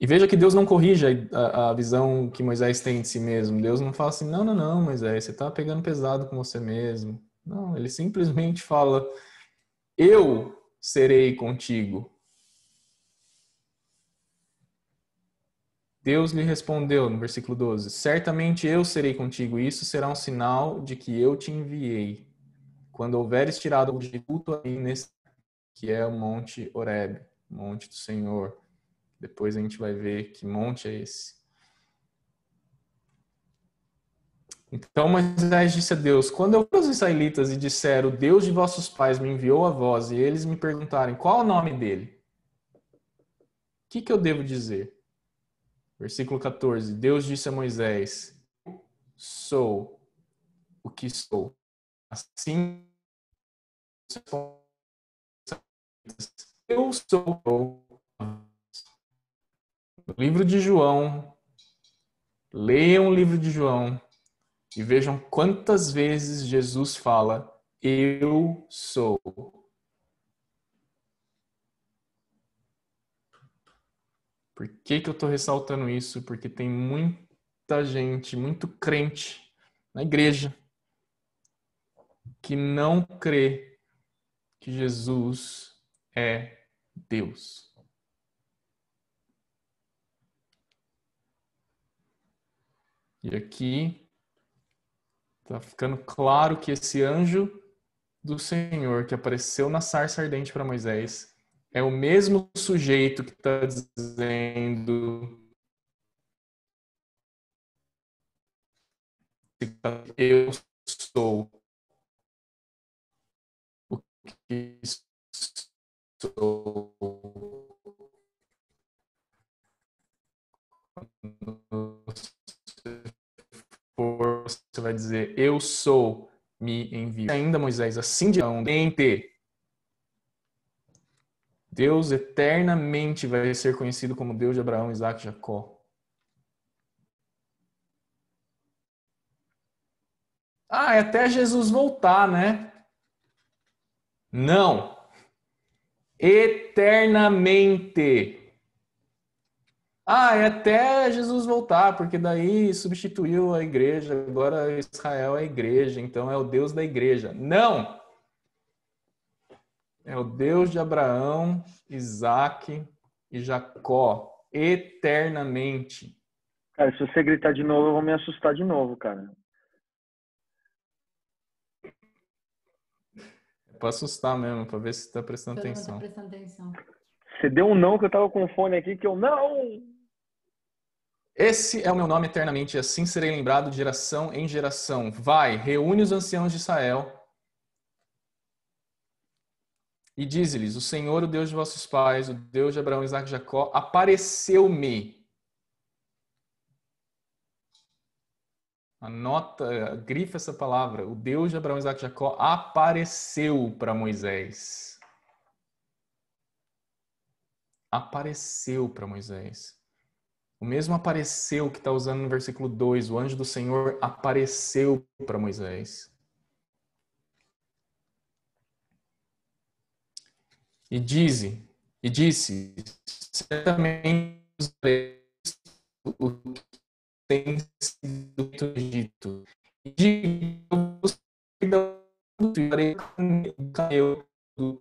E veja que Deus não corrige a visão que Moisés tem de si mesmo. Deus não fala assim, não, Moisés, você está pegando pesado com você mesmo. Não, ele simplesmente fala, eu serei contigo. Deus lhe respondeu, no versículo 12, certamente eu serei contigo, e isso será um sinal de que eu te enviei. Quando houveres tirado o culto aí nesse, que é o Monte Horebe, Monte do Senhor. Depois a gente vai ver que monte é esse. Então Moisés disse a Deus, quando eu vi os israelitas e disseram, o Deus de vossos pais me enviou a vós, e eles me perguntarem, qual é o nome dele? O que eu devo dizer? Versículo 14, Deus disse a Moisés, sou o que sou. Assim, eu sou. No livro de João, leiam o livro de João e vejam quantas vezes Jesus fala, eu sou. Por que eu estou ressaltando isso? Porque tem muita gente, muito crente na igreja que não crê que Jesus é Deus. E aqui está ficando claro que esse anjo do Senhor que apareceu na sarça ardente para Moisés é o mesmo sujeito que está dizendo eu sou o que sou. Você vai dizer eu sou, me envio. Ainda Moisés, assim de mente. Deus eternamente vai ser conhecido como Deus de Abraão, Isaac e Jacó. É até Jesus voltar, né? Não. Eternamente. É até Jesus voltar, porque daí substituiu a igreja, agora Israel é a igreja, então é o Deus da igreja. Não! É o Deus de Abraão, Isaac e Jacó, eternamente. Cara, se você gritar de novo, eu vou me assustar de novo, cara. É pra assustar mesmo, pra ver se você tá prestando atenção. Tá prestando atenção. Você deu um não que eu tava com o fone aqui, que eu não! Esse é o meu nome eternamente, e assim serei lembrado de geração em geração. Vai, reúne os anciãos de Israel e dize-lhes, o Senhor, o Deus de vossos pais, o Deus de Abraão, Isaac e Jacó, apareceu-me. Anota, grifa essa palavra. O Deus de Abraão, Isaac e Jacó apareceu para Moisés. Apareceu para Moisés. O mesmo apareceu que está usando no versículo 2. O anjo do Senhor apareceu para Moisés. E disse, certamente o que tem sido dito. E digo do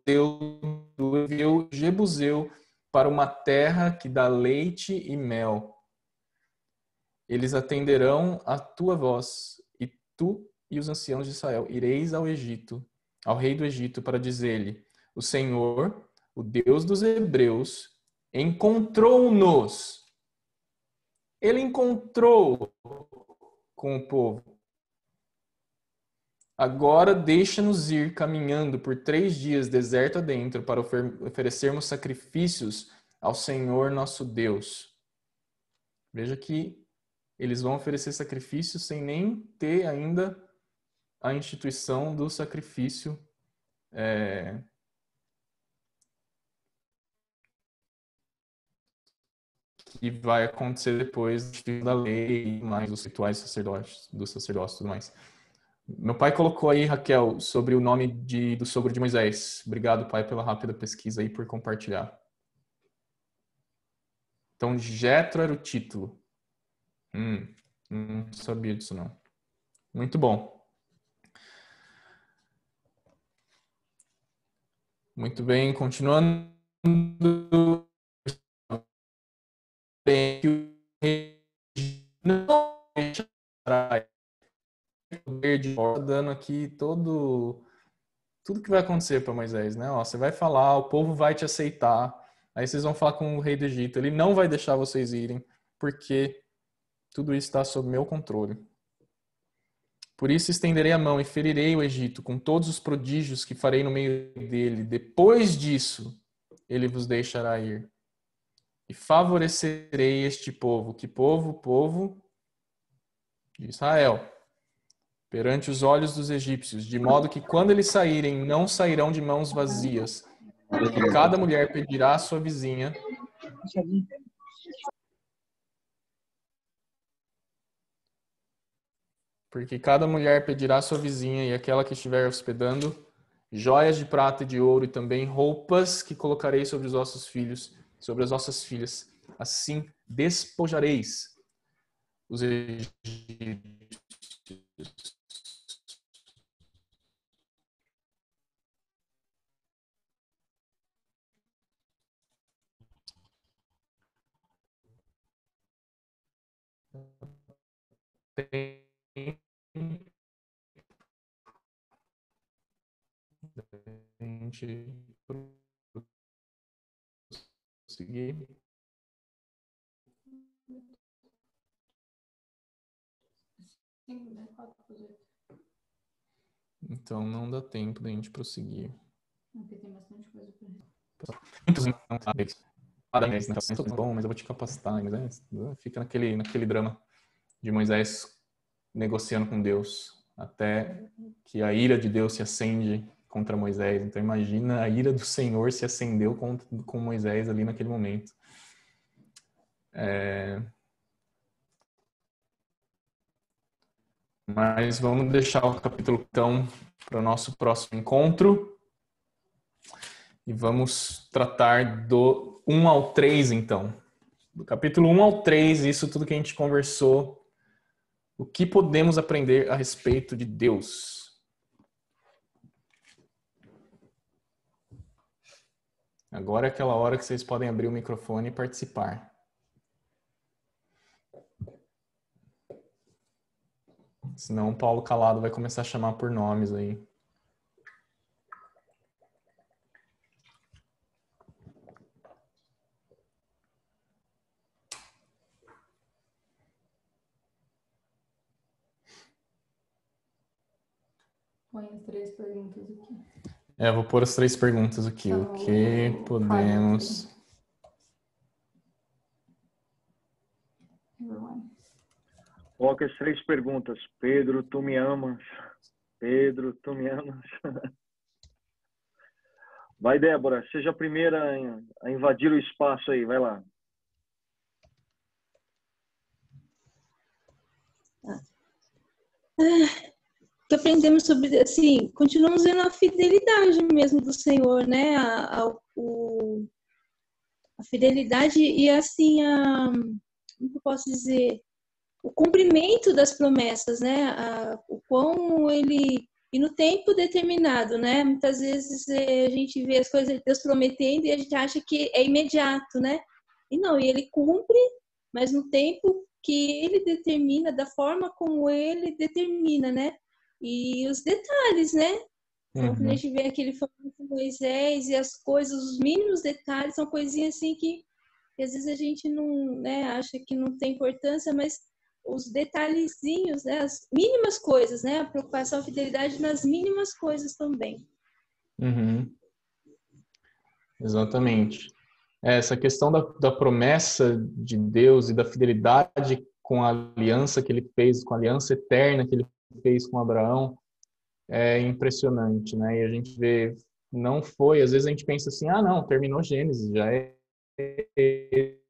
teu do Eveu Jebuseu para uma terra que dá leite e mel. Eles atenderão a tua voz, e tu e os anciãos de Israel ireis ao Egito, ao rei do Egito, para dizer-lhe: o Senhor, o Deus dos hebreus, encontrou-nos. Ele encontrou com o povo. Agora deixa-nos ir caminhando por 3 dias deserto adentro para oferecermos sacrifícios ao Senhor nosso Deus. Veja que eles vão oferecer sacrifícios sem nem ter ainda a instituição do sacrifício que vai acontecer depois da lei, mais os rituais do sacerdócio e tudo mais. Meu pai colocou aí, Raquel, sobre o nome do sogro de Moisés. Obrigado, pai, pela rápida pesquisa aí, por compartilhar. Então, Jetro era o título. Não sabia disso, não. Muito bom. Muito bem, continuando. Dando aqui tudo que vai acontecer para Moisés, né? Ó, você vai falar, o povo vai te aceitar, aí vocês vão falar com o rei do Egito, ele não vai deixar vocês irem, porque tudo isso está sob meu controle. Por isso estenderei a mão e ferirei o Egito com todos os prodígios que farei no meio dele. Depois disso, ele vos deixará ir. E favorecerei este povo. Que povo? O povo de Israel. Perante os olhos dos egípcios, de modo que quando eles saírem, não sairão de mãos vazias. E cada mulher pedirá à sua vizinha. Porque cada mulher pedirá à sua vizinha e aquela que estiver hospedando joias de prata e de ouro e também roupas que colocarei sobre os vossos filhos, sobre as vossas filhas. Assim despojareis os egípcios. Seguir. Então não dá tempo da gente prosseguir. Porque tem bastante coisa para bom, mas eu vou te capacitar. Fica naquele drama de Moisés negociando com Deus até que a ira de Deus se acende contra Moisés. Então imagina, a ira do Senhor se acendeu com Moisés ali naquele momento. Mas vamos deixar o capítulo então para o nosso próximo encontro. E vamos tratar do 1 ao 3 então. Do capítulo 1 ao 3, isso tudo que a gente conversou. O que podemos aprender a respeito de Deus? Agora é aquela hora que vocês podem abrir o microfone e participar. Senão o Paulo Calado vai começar a chamar por nomes aí. Põe as 3 perguntas aqui. Eu vou pôr as 3 perguntas aqui. O que podemos... Coloca as 3 perguntas. Pedro, tu me amas? Pedro, tu me amas? Vai, Débora. Seja a primeira a invadir o espaço aí. Vai lá. Que aprendemos sobre, assim, continuamos vendo a fidelidade mesmo do Senhor, né? A fidelidade e, assim, como eu posso dizer, o cumprimento das promessas, né? O quão ele e no tempo determinado, né? Muitas vezes a gente vê as coisas de Deus prometendo e a gente acha que é imediato, né? E não, e ele cumpre, mas no tempo que ele determina, da forma como ele determina, né? E os detalhes, né? Então, quando a gente vê aquele falando com Moisés e as coisas, os mínimos detalhes, são coisinhas assim que às vezes a gente não, né, acha que não tem importância, mas os detalhezinhos, né, as mínimas coisas, né, a preocupação, a fidelidade nas mínimas coisas também. Uhum. Exatamente. Essa questão da promessa de Deus e da fidelidade com a aliança que ele fez, com a aliança eterna que ele fez com Abraão, é impressionante, né? E a gente vê, não foi, às vezes a gente pensa assim, ah, não, terminou Gênesis, já é, ele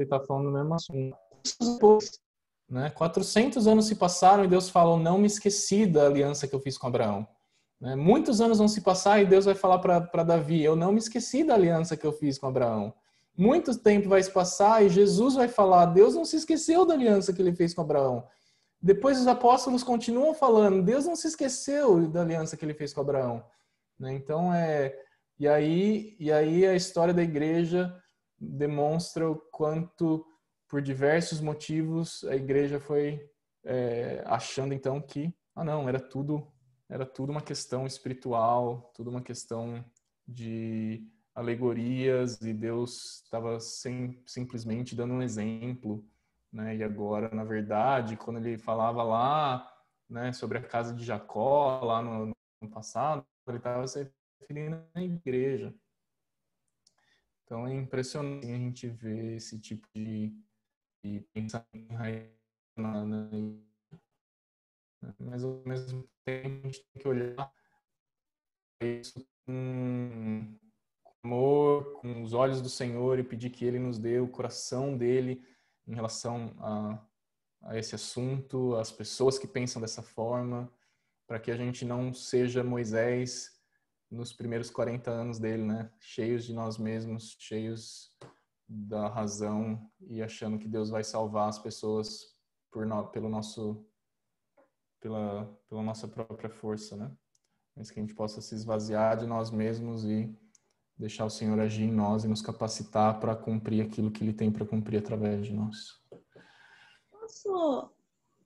está falando o mesmo assunto. Né? 400 anos se passaram e Deus falou, não me esqueci da aliança que eu fiz com Abraão. Né? Muitos anos vão se passar e Deus vai falar para Davi, eu não me esqueci da aliança que eu fiz com Abraão. Muito tempo vai se passar e Jesus vai falar, Deus não se esqueceu da aliança que ele fez com Abraão. Depois os apóstolos continuam falando, Deus não se esqueceu da aliança que ele fez com Abraão. Né? Então, e aí a história da igreja demonstra o quanto, por diversos motivos, a igreja foi achando então que, não, era tudo uma questão espiritual, tudo uma questão de alegorias e Deus estava simplesmente dando um exemplo, né? E agora, na verdade, quando ele falava lá, né, sobre a casa de Jacó, lá no passado, ele estava se referindo à igreja. Então é impressionante a gente ver esse tipo de pensamento mas ao mesmo tempo a gente tem que olhar isso com amor, com os olhos do Senhor e pedir que Ele nos dê o coração dele em relação a esse assunto, as pessoas que pensam dessa forma, para que a gente não seja Moisés nos primeiros 40 anos dele, né? Cheios de nós mesmos, cheios da razão e achando que Deus vai salvar as pessoas pela nossa própria força, né? Mas que a gente possa se esvaziar de nós mesmos e deixar o Senhor agir em nós e nos capacitar para cumprir aquilo que Ele tem para cumprir através de nós. Posso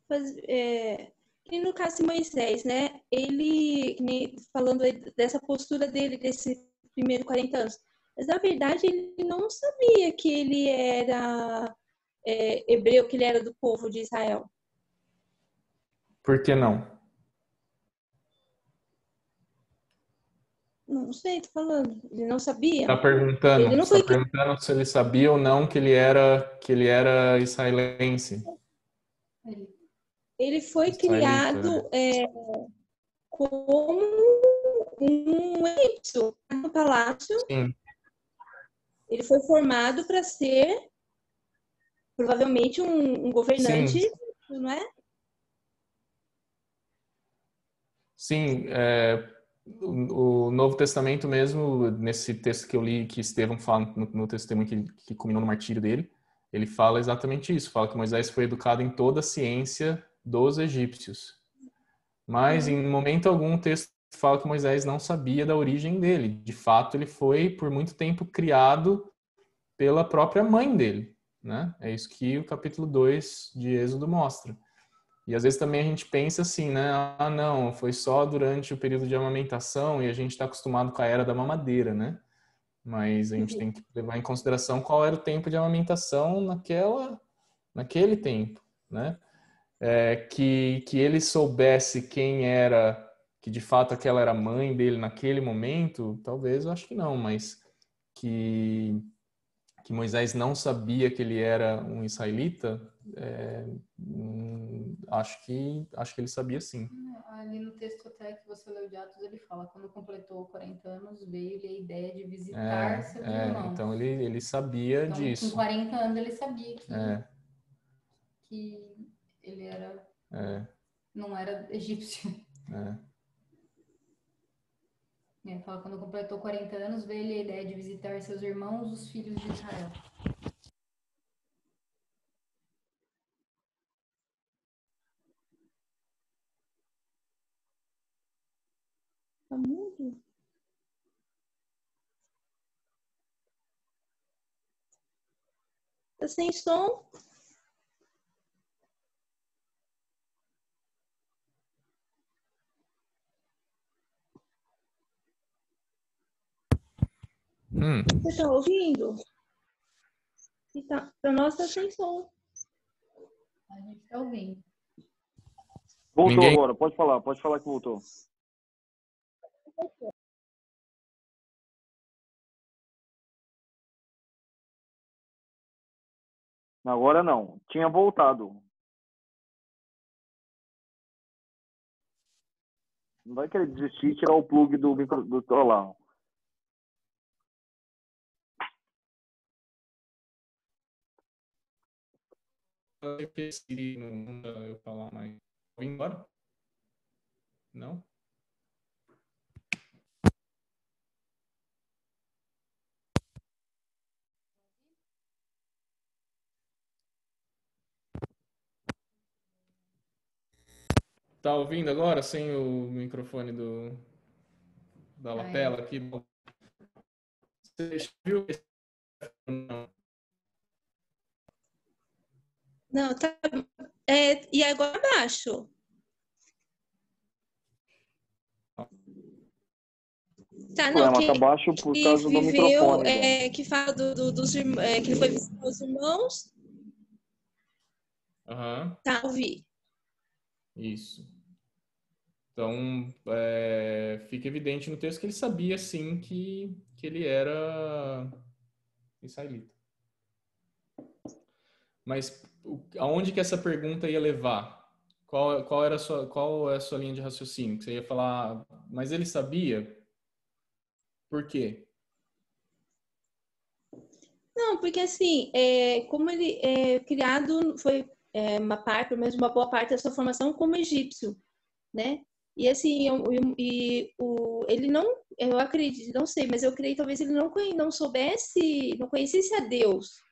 fazer, que no caso de Moisés, né? Ele, falando dessa postura dele, desse primeiro 40 anos, mas na verdade ele não sabia que ele era hebreu, que ele era do povo de Israel. Por que não? Não sei, tô falando. Ele não sabia? Está perguntando, Ele não foi perguntando se ele sabia ou não que ele era israelense. Ele foi criado como um egípcio no palácio. Sim. Ele foi formado para ser provavelmente um governante, Sim. não é? Sim, o Novo Testamento mesmo, nesse texto que eu li, que Estevão fala no testemunho que culminou no martírio dele, ele fala exatamente isso, fala que Moisés foi educado em toda a ciência dos egípcios. Mas em momento algum o texto fala que Moisés não sabia da origem dele. De fato, ele foi por muito tempo criado pela própria mãe dele, né? É isso que o capítulo 2 de Êxodo mostra. E às vezes também a gente pensa assim, né? Ah, não, foi só durante o período de amamentação e a gente está acostumado com a era da mamadeira, né? Mas a gente tem que levar em consideração qual era o tempo de amamentação naquele tempo, né? Que ele soubesse quem era, que de fato aquela era a mãe dele naquele momento, talvez eu acho que não, mas que Moisés não sabia que ele era um israelita, acho que ele sabia sim. Ali no texto até que você leu de Atos, ele fala, quando completou 40 anos, veio-lhe a ideia de visitar seus irmãos. Então ele sabia então, disso. Com 40 anos ele sabia que ele era não era egípcio. Fala, quando completou 40 anos, veio-lhe a ideia de visitar seus irmãos, os filhos de Israel. Tá sem som? Você tá ouvindo? Para nós tá sem som. A gente tá ouvindo. Voltou agora, pode falar que voltou. Agora não, tinha voltado. Não vai querer desistir e tirar o plug do micro do lá. Eu esqueci, não dá eu falar mais. Vou embora? Não? Tá ouvindo agora sem o microfone da lapela aqui? Você viu? Não, tá. E agora abaixo. Tá, não, Tá baixo por causa do microfone. Que fala dos irmãos, que ele foi visitar os irmãos. Tá, ouvi. Isso. Então, fica evidente no texto que ele sabia, sim, que ele era israelita. Mas aonde que essa pergunta ia levar? Qual é a sua linha de raciocínio? Que você ia falar, mas ele sabia? Por quê? Não, porque assim, como ele é criado, foi uma parte, pelo menos uma boa parte da sua formação como egípcio, né? E assim, ele não, eu acredito, não sei, mas eu creio talvez ele não soubesse, não conhecesse a Deus.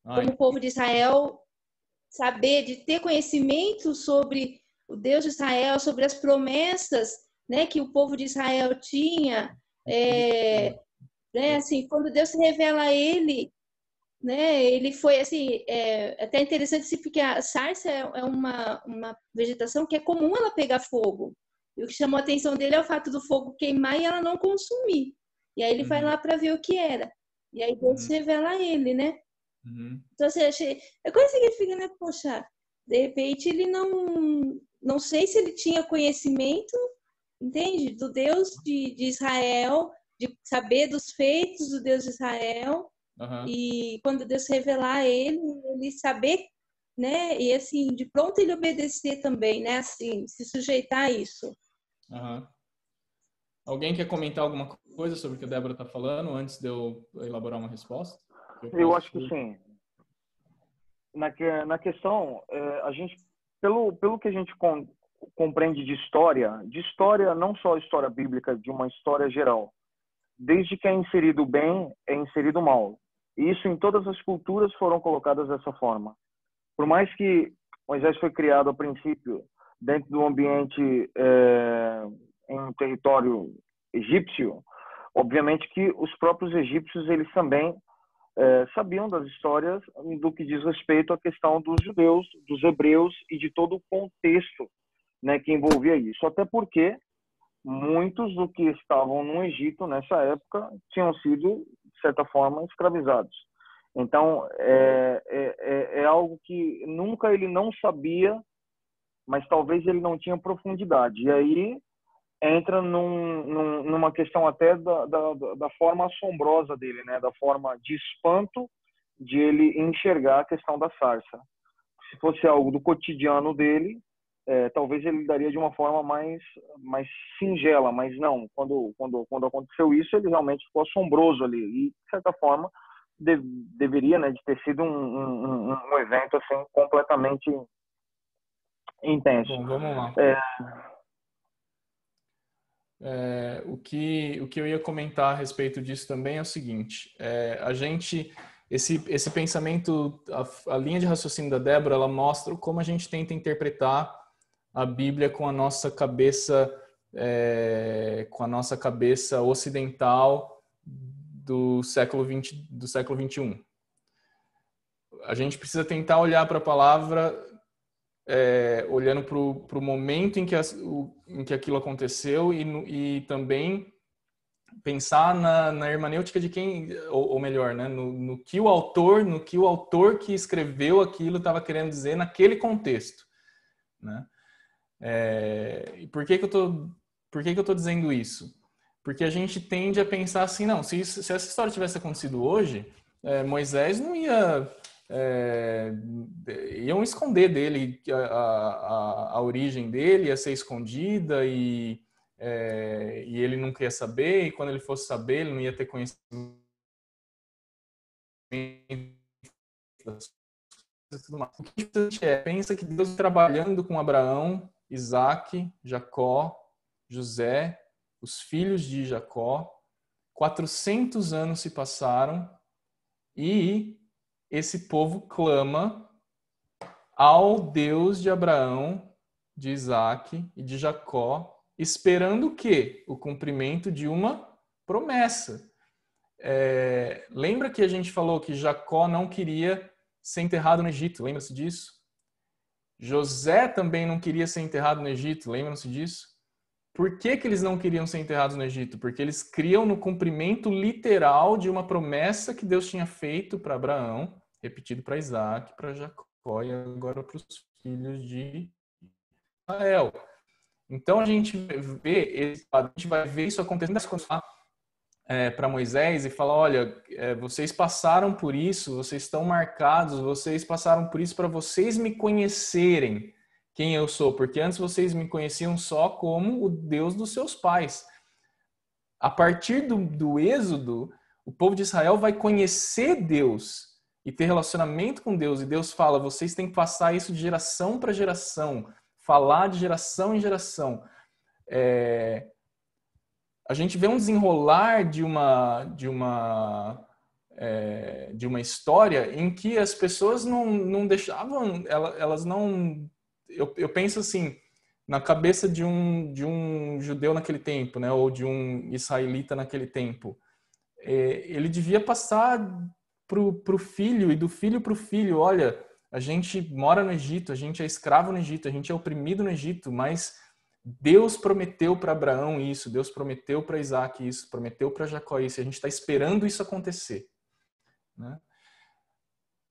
Como o povo de Israel, saber, de ter conhecimento sobre o Deus de Israel, sobre as promessas, né, que o povo de Israel tinha, né, assim, quando Deus se revela a ele, né, ele foi assim, até interessante porque a sarça é uma vegetação que é comum ela pegar fogo. E o que chamou a atenção dele é o fato do fogo queimar e ela não consumir. E aí ele vai lá para ver o que era. E aí Deus se revela a ele, né? Então, assim, achei... Agora significa, né? Poxa, de repente ele não sei se ele tinha conhecimento, entende? Do Deus de Israel, de saber dos feitos do Deus de Israel. E quando Deus revelar a ele saber, né? E assim, de pronto ele obedecer também, né? Assim, se sujeitar a isso. Alguém quer comentar alguma coisa sobre o que a Débora está falando antes de eu elaborar uma resposta? Eu acho que sim. Na questão, a gente, pelo que a gente compreende de história, não só história bíblica, de uma história geral. Desde que é inserido o bem, é inserido o mal. E isso em todas as culturas foram colocadas dessa forma. Por mais que Moisés foi criado a princípio dentro do ambiente em um território egípcio, obviamente que os próprios egípcios eles também sabiam das histórias do que diz respeito à questão dos judeus, dos hebreus e de todo o contexto, né, que envolvia isso. Até porque muitos do que estavam no Egito nessa época tinham sido, de certa forma, escravizados. Então, é algo que nunca ele não sabia, mas talvez ele não tinha profundidade. E aí entra numa questão até da forma assombrosa dele, né? Da forma de espanto de ele enxergar a questão da sarça. Se fosse algo do cotidiano dele, talvez ele daria de uma forma mais singela, mas não. Quando aconteceu isso, ele realmente ficou assombroso ali. E, de certa forma, deveria, né, de ter sido um evento assim, completamente intenso. Bom, vamos lá. O que eu ia comentar a respeito disso também é o seguinte: esse pensamento, a linha de raciocínio da Débora, ela mostra como a gente tenta interpretar a Bíblia com a nossa cabeça ocidental do século 21. a gente precisa tentar olhar para a palavra olhando para o momento em que aquilo aconteceu e também pensar na hermenêutica de quem, ou melhor, né, no que o autor que escreveu aquilo estava querendo dizer naquele contexto, né? E por que eu tô dizendo isso? Porque a gente tende a pensar assim, não, se essa história tivesse acontecido hoje, Moisés não iam esconder dele a origem dele, ia ser escondida e ele não queria saber, e quando ele fosse saber, ele não ia ter conhecimento das coisas e tudo mais. O que importante pensa que Deus trabalhando com Abraão, Isaac, Jacó, José, os filhos de Jacó, 400 anos se passaram e esse povo clama ao Deus de Abraão, de Isaac e de Jacó, esperando o quê? O cumprimento de uma promessa. Lembra que a gente falou que Jacó não queria ser enterrado no Egito? Lembra-se disso? José também não queria ser enterrado no Egito? Lembram-se disso? Por que eles não queriam ser enterrados no Egito? Porque eles criam no cumprimento literal de uma promessa que Deus tinha feito para Abraão, repetido para Isaac, para Jacó e agora para os filhos de Israel. Então a gente vai ver isso acontecendo para Moisés e falar, olha, vocês passaram por isso, vocês estão marcados, vocês passaram por isso para vocês me conhecerem quem eu sou, porque antes vocês me conheciam só como o Deus dos seus pais. A partir do Êxodo, o povo de Israel vai conhecer Deus e ter relacionamento com Deus, e Deus fala, vocês têm que passar isso de geração para geração, falar de geração em geração. A gente vê um desenrolar de uma história em que as pessoas não deixavam, elas não... Eu penso assim, na cabeça de um judeu naquele tempo, né, ou de um israelita naquele tempo. Ele devia passar pro filho e do filho para o filho, olha, a gente mora no Egito, a gente é escravo no Egito, a gente é oprimido no Egito, mas Deus prometeu para Abraão isso, Deus prometeu para Isaac isso, prometeu para Jacó isso, e a gente está esperando isso acontecer, né?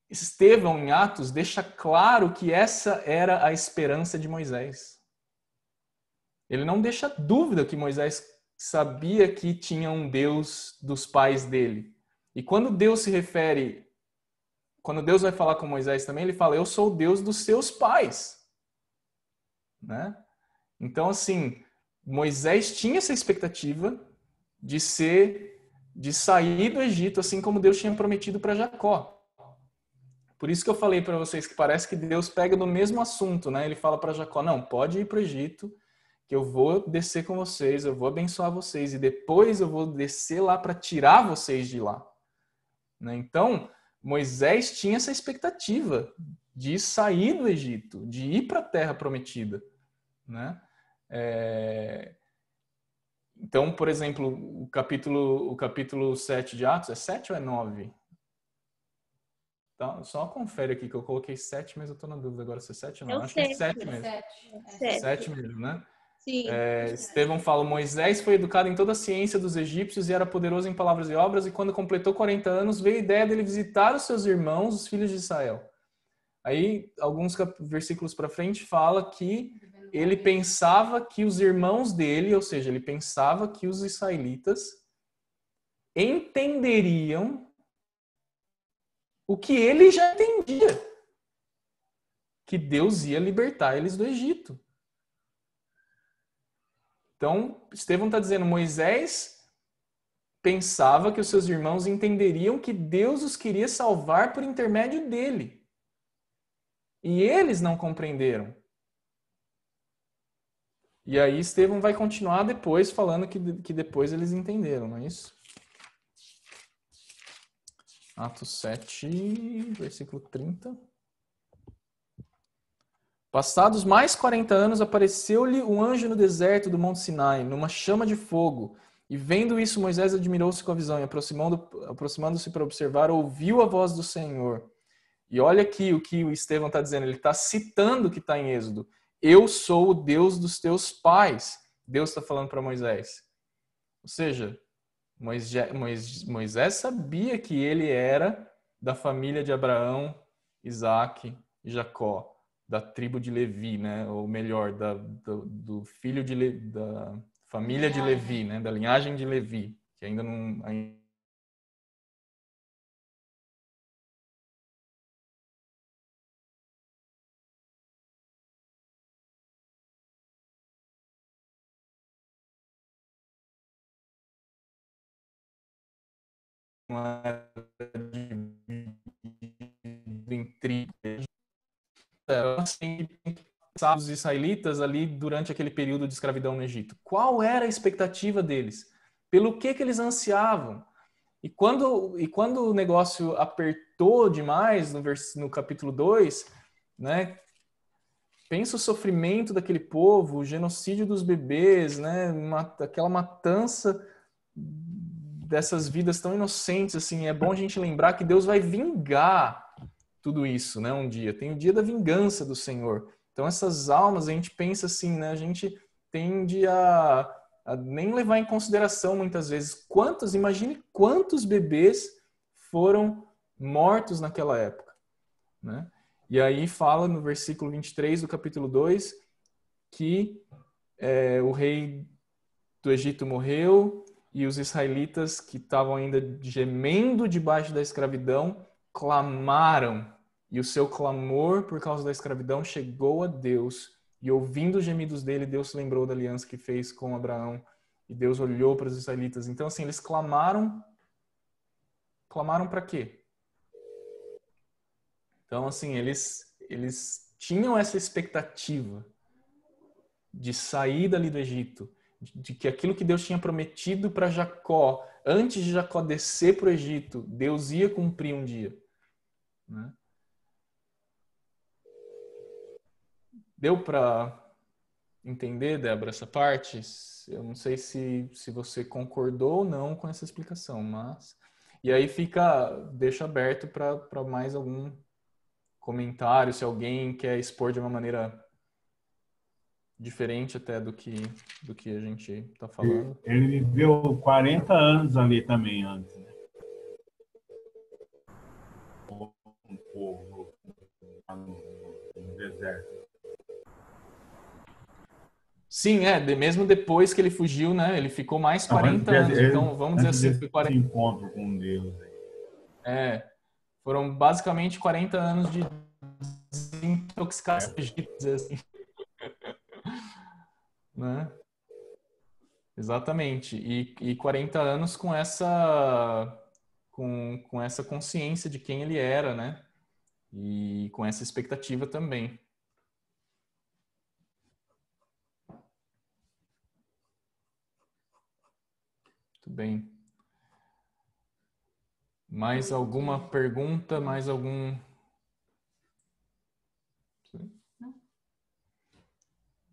Estevão, em Atos, deixa claro que essa era a esperança de Moisés. Ele não deixa dúvida que Moisés sabia que tinha um Deus dos pais dele. E quando Deus vai falar com Moisés também, ele fala, eu sou o Deus dos seus pais, né? Então, assim, Moisés tinha essa expectativa de sair do Egito, assim como Deus tinha prometido para Jacó. Por isso que eu falei para vocês que parece que Deus pega no mesmo assunto, né? Ele fala para Jacó, não, pode ir para o Egito, que eu vou descer com vocês, eu vou abençoar vocês, e depois eu vou descer lá para tirar vocês de lá. Né? Então, Moisés tinha essa expectativa de sair do Egito, de ir para a terra prometida, né? Então, por exemplo, o capítulo 7 de Atos, é 7 ou é 9? Então, só confere aqui que eu coloquei 7, mas eu estou na dúvida agora se é 7 ou não. Acho que é 7 mesmo. 7 mesmo, né? Sim. Estevão fala, Moisés foi educado em toda a ciência dos egípcios e era poderoso em palavras e obras, e quando completou 40 anos, veio a ideia dele visitar os seus irmãos, os filhos de Israel. Aí, alguns versículos para frente, fala que ele pensava que os irmãos dele, ou seja, ele pensava que os israelitas entenderiam o que ele já entendia, que Deus ia libertar eles do Egito. Então, Estevão está dizendo, Moisés pensava que os seus irmãos entenderiam que Deus os queria salvar por intermédio dele. E eles não compreenderam. E aí Estevão vai continuar depois falando que depois eles entenderam, não é isso? Atos 7, versículo 30. Passados mais 40 anos, apareceu-lhe um anjo no deserto do Monte Sinai, numa chama de fogo. E vendo isso, Moisés admirou-se com a visão e, aproximando-se para observar, ouviu a voz do Senhor. E olha aqui o que o Estevão está dizendo, ele está citando o que está em Êxodo. Eu sou o Deus dos teus pais. Deus está falando para Moisés. Ou seja, Moisés sabia que ele era da família de Abraão, Isaac e Jacó, da tribo de Levi, né? Ou melhor, do filho da família de Levi, né? Da linhagem de Levi, que ainda não... Assim, os israelitas ali durante aquele período de escravidão no Egito. Qual era a expectativa deles? Pelo que eles ansiavam? E quando o negócio apertou demais no capítulo 2, né? Pensa o sofrimento daquele povo, o genocídio dos bebês, né? Aquela matança dessas vidas tão inocentes, assim. É bom a gente lembrar que Deus vai vingar tudo isso, né? Um dia. Tem o dia da vingança do Senhor. Então essas almas, a gente pensa assim, né? A gente tende a nem levar em consideração muitas vezes imagine quantos bebês foram mortos naquela época, né? E aí fala no versículo 23 do capítulo 2 que o rei do Egito morreu e os israelitas que estavam ainda gemendo debaixo da escravidão clamaram. E o seu clamor por causa da escravidão chegou a Deus. E ouvindo os gemidos dele, Deus se lembrou da aliança que fez com Abraão. E Deus olhou para os israelitas. Então, assim, eles clamaram. Clamaram para quê? Então, assim, eles tinham essa expectativa de sair dali do Egito, de que aquilo que Deus tinha prometido para Jacó, antes de Jacó descer para o Egito, Deus ia cumprir um dia, né? Deu para entender, Débora, essa parte? Eu não sei se você concordou ou não com essa explicação, mas... E aí deixa aberto para mais algum comentário, se alguém quer expor de uma maneira diferente até do que a gente está falando. Ele viveu 40 anos ali também antes, né? Um povo no deserto. Sim, mesmo depois que ele fugiu, né? Ele ficou mais 40 anos. Então, vamos dizer assim, foi 40... encontro com Deus. Foram basicamente 40 anos de desintoxicação, dizer assim. Né? Exatamente. E 40 anos com essa consciência de quem ele era, né? E com essa expectativa também. Muito bem. Mais alguma pergunta? Mais algum...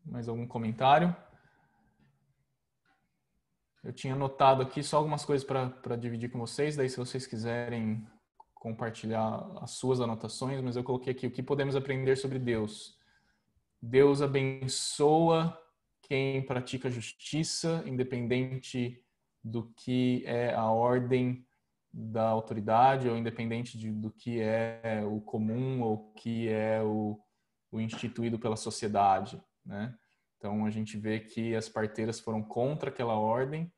Mais algum comentário? Eu tinha anotado aqui só algumas coisas para dividir com vocês, daí se vocês quiserem compartilhar as suas anotações, mas eu coloquei aqui o que podemos aprender sobre Deus. Deus abençoa quem pratica justiça, independente do que é a ordem da autoridade ou independente do que é o comum ou o que é o instituído pela sociedade, né? Então a gente vê que as parteiras foram contra aquela ordem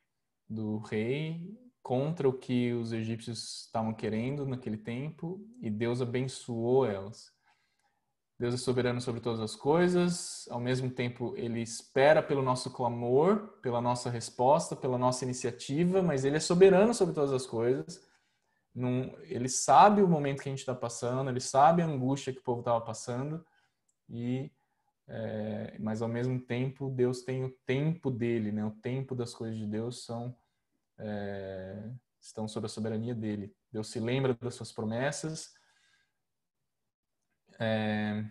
do rei, contra o que os egípcios estavam querendo naquele tempo, e Deus abençoou elas. Deus é soberano sobre todas as coisas, ao mesmo tempo ele espera pelo nosso clamor, pela nossa resposta, pela nossa iniciativa, mas ele é soberano sobre todas as coisas. Ele sabe o momento que a gente está passando, ele sabe a angústia que o povo estava passando, mas ao mesmo tempo Deus tem o tempo dele, né? O tempo das coisas de Deus estão sob a soberania dele. Deus se lembra das suas promessas. A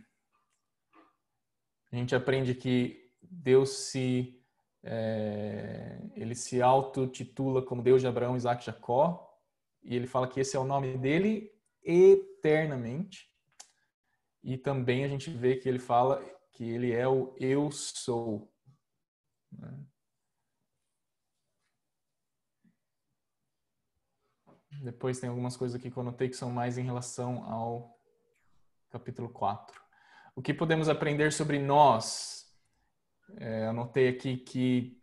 gente aprende que Deus ele se autotitula como Deus de Abraão, Isaac e Jacó, e ele fala que esse é o nome dele eternamente, E também a gente vê que ele fala que ele é o eu sou, né? Depois tem algumas coisas aqui que eu anotei que são mais em relação ao capítulo 4. O que podemos aprender sobre nós? Anotei aqui que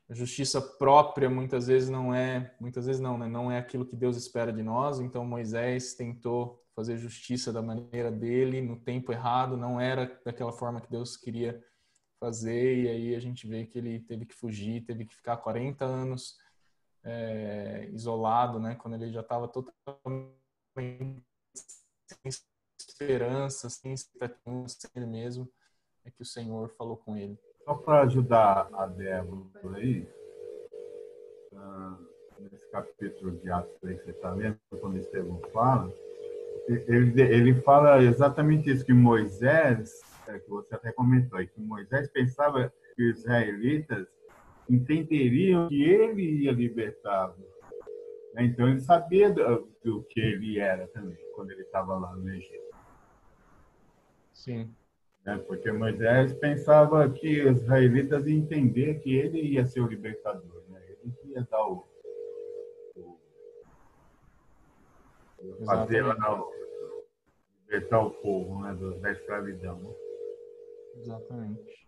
a justiça própria muitas vezes não, né? Não é aquilo que Deus espera de nós. Então Moisés tentou fazer justiça da maneira dele, no tempo errado, não era daquela forma que Deus queria fazer, e aí a gente vê que ele teve que fugir, teve que ficar 40 anos isolado, né? Quando ele já estava totalmente sem esperança, sem expectativa, sem ele mesmo, é que o Senhor falou com ele. Só para ajudar a Débora aí, nesse capítulo de Atos 3 que você está lendo, quando Estevão fala, ele fala exatamente isso, que Moisés, que você até comentou aí, que Moisés pensava que os israelitas entenderiam que ele ia libertá-los. Então ele sabia do que ele era também, quando ele estava lá no Egito. Sim. Porque Moisés pensava que os israelitas iam entender que ele ia ser o libertador, né? Ele ia dar fazer lá, libertar o povo, né, da escravidão. Né? Exatamente.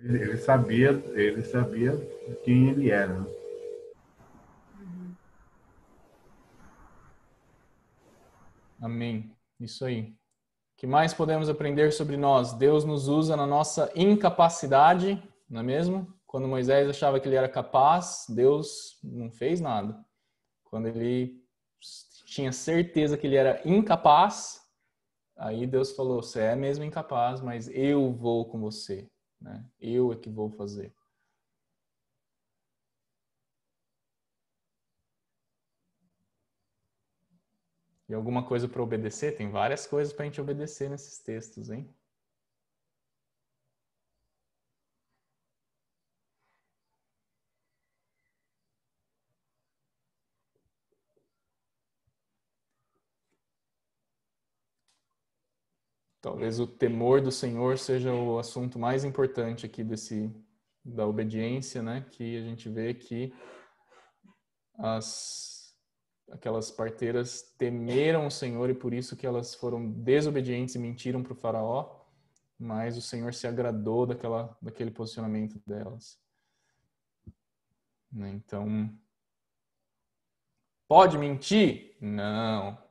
Ele sabia quem ele era. Né? Amém. Isso aí. O que mais podemos aprender sobre nós? Deus nos usa na nossa incapacidade, não é mesmo? Quando Moisés achava que ele era capaz, Deus não fez nada. Quando ele tinha certeza que ele era incapaz, aí Deus falou, você é mesmo incapaz, mas eu vou com você, né? Eu é que vou fazer. E alguma coisa para obedecer? Tem várias coisas para a gente obedecer nesses textos, hein? Talvez o temor do Senhor seja o assunto mais importante aqui da obediência, né? Que a gente vê que aquelas parteiras temeram o Senhor e por isso que elas foram desobedientes e mentiram para o faraó, mas o Senhor se agradou daquele posicionamento delas. Então, pode mentir? Não.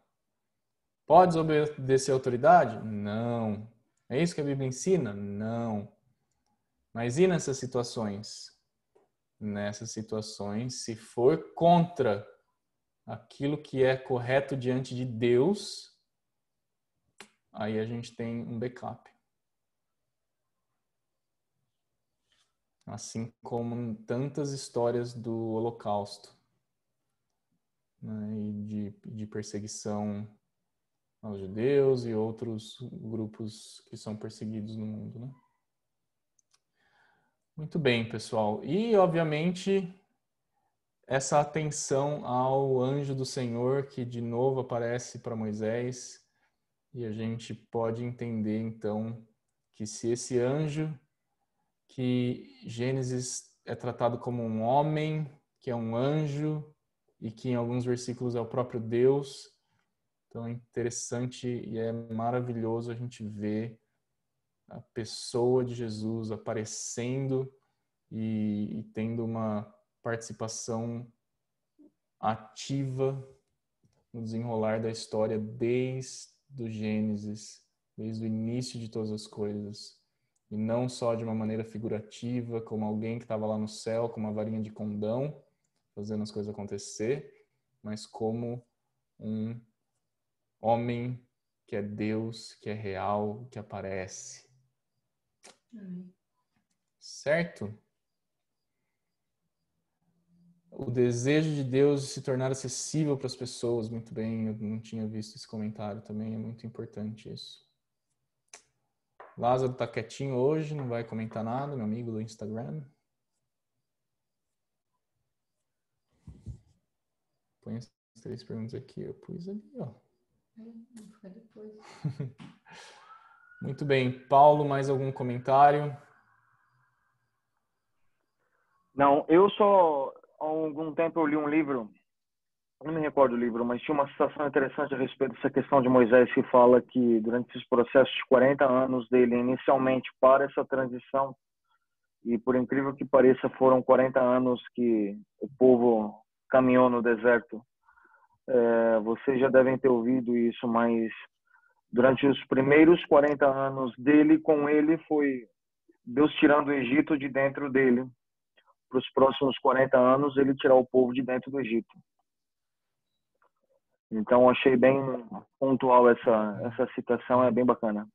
Pode desobedecer a autoridade? Não. É isso que a Bíblia ensina? Não. Mas e nessas situações? Nessas situações, se for contra aquilo que é correto diante de Deus, aí a gente tem um backup. Assim como tantas histórias do Holocausto, né, e de perseguição aos judeus e outros grupos que são perseguidos no mundo, né? Muito bem, pessoal. E, obviamente, essa atenção ao anjo do Senhor que de novo aparece para Moisés, e a gente pode entender então que se esse anjo, que Gênesis é tratado como um homem, que é um anjo e que em alguns versículos é o próprio Deus, então é interessante e é maravilhoso a gente ver a pessoa de Jesus aparecendo e tendo uma participação ativa no desenrolar da história desde o Gênesis, desde o início de todas as coisas. E não só de uma maneira figurativa, como alguém que estava lá no céu com uma varinha de condão, fazendo as coisas acontecer, mas como um homem que é Deus, que é real, que aparece. Certo? O desejo de Deus de se tornar acessível para as pessoas, muito bem, eu não tinha visto esse comentário também, é muito importante isso. Lázaro tá quietinho hoje, não vai comentar nada, meu amigo do Instagram. Põe as 3 perguntas aqui, eu pus ali, ó. Foi depois. Muito bem. Paulo, mais algum comentário? Não, eu só, há algum tempo eu li um livro, não me recordo o livro, mas tinha uma citação interessante a respeito dessa questão de Moisés, que fala que durante esses processos de 40 anos dele, inicialmente para essa transição, e por incrível que pareça, foram 40 anos que o povo caminhou no deserto. Vocês já devem ter ouvido isso, mas durante os primeiros 40 anos dele, com ele, foi Deus tirando o Egito de dentro dele. Para os próximos 40 anos, ele tirar o povo de dentro do Egito. Então, achei bem pontual essa citação, é bem bacana.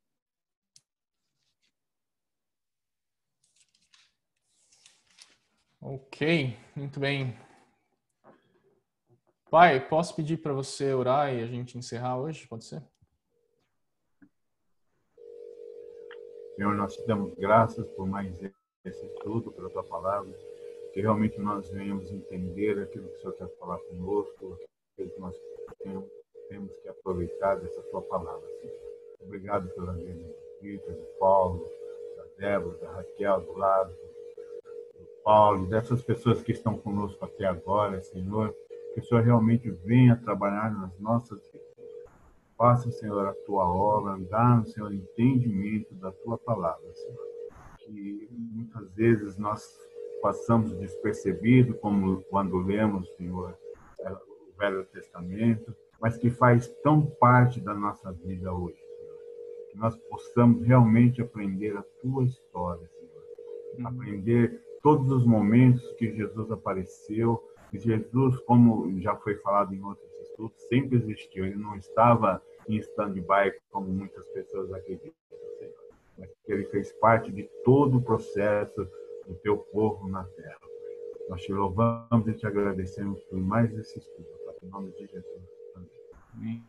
Ok, muito bem. Pai, posso pedir para você orar e a gente encerrar hoje? Pode ser? Senhor, nós te damos graças por mais esse estudo, pela tua palavra, que realmente nós venhamos entender aquilo que o Senhor quer falar conosco, aquilo que nós temos que aproveitar dessa tua palavra. Senhor. Obrigado pela vida do Vitor, do Paulo, da Débora, da Raquel, do Lado, do Paulo, dessas pessoas que estão conosco até agora, Senhor, que o Senhor realmente venha trabalhar nas nossas vidas. Faça, Senhor, a tua obra, dá-nos, Senhor, entendimento da tua palavra, Senhor. Que muitas vezes nós passamos despercebido, como quando lemos, Senhor, o Velho Testamento, mas que faz tão parte da nossa vida hoje, Senhor. Que nós possamos realmente aprender a tua história, Senhor. Aprender todos os momentos que Jesus apareceu. E Jesus, como já foi falado em outros estudos, sempre existiu. Ele não estava em stand-by, como muitas pessoas acreditam, Senhor. Mas que ele fez parte de todo o processo do teu povo na terra. Nós te louvamos e te agradecemos por mais esse estudo. Em nome de Jesus. Amém.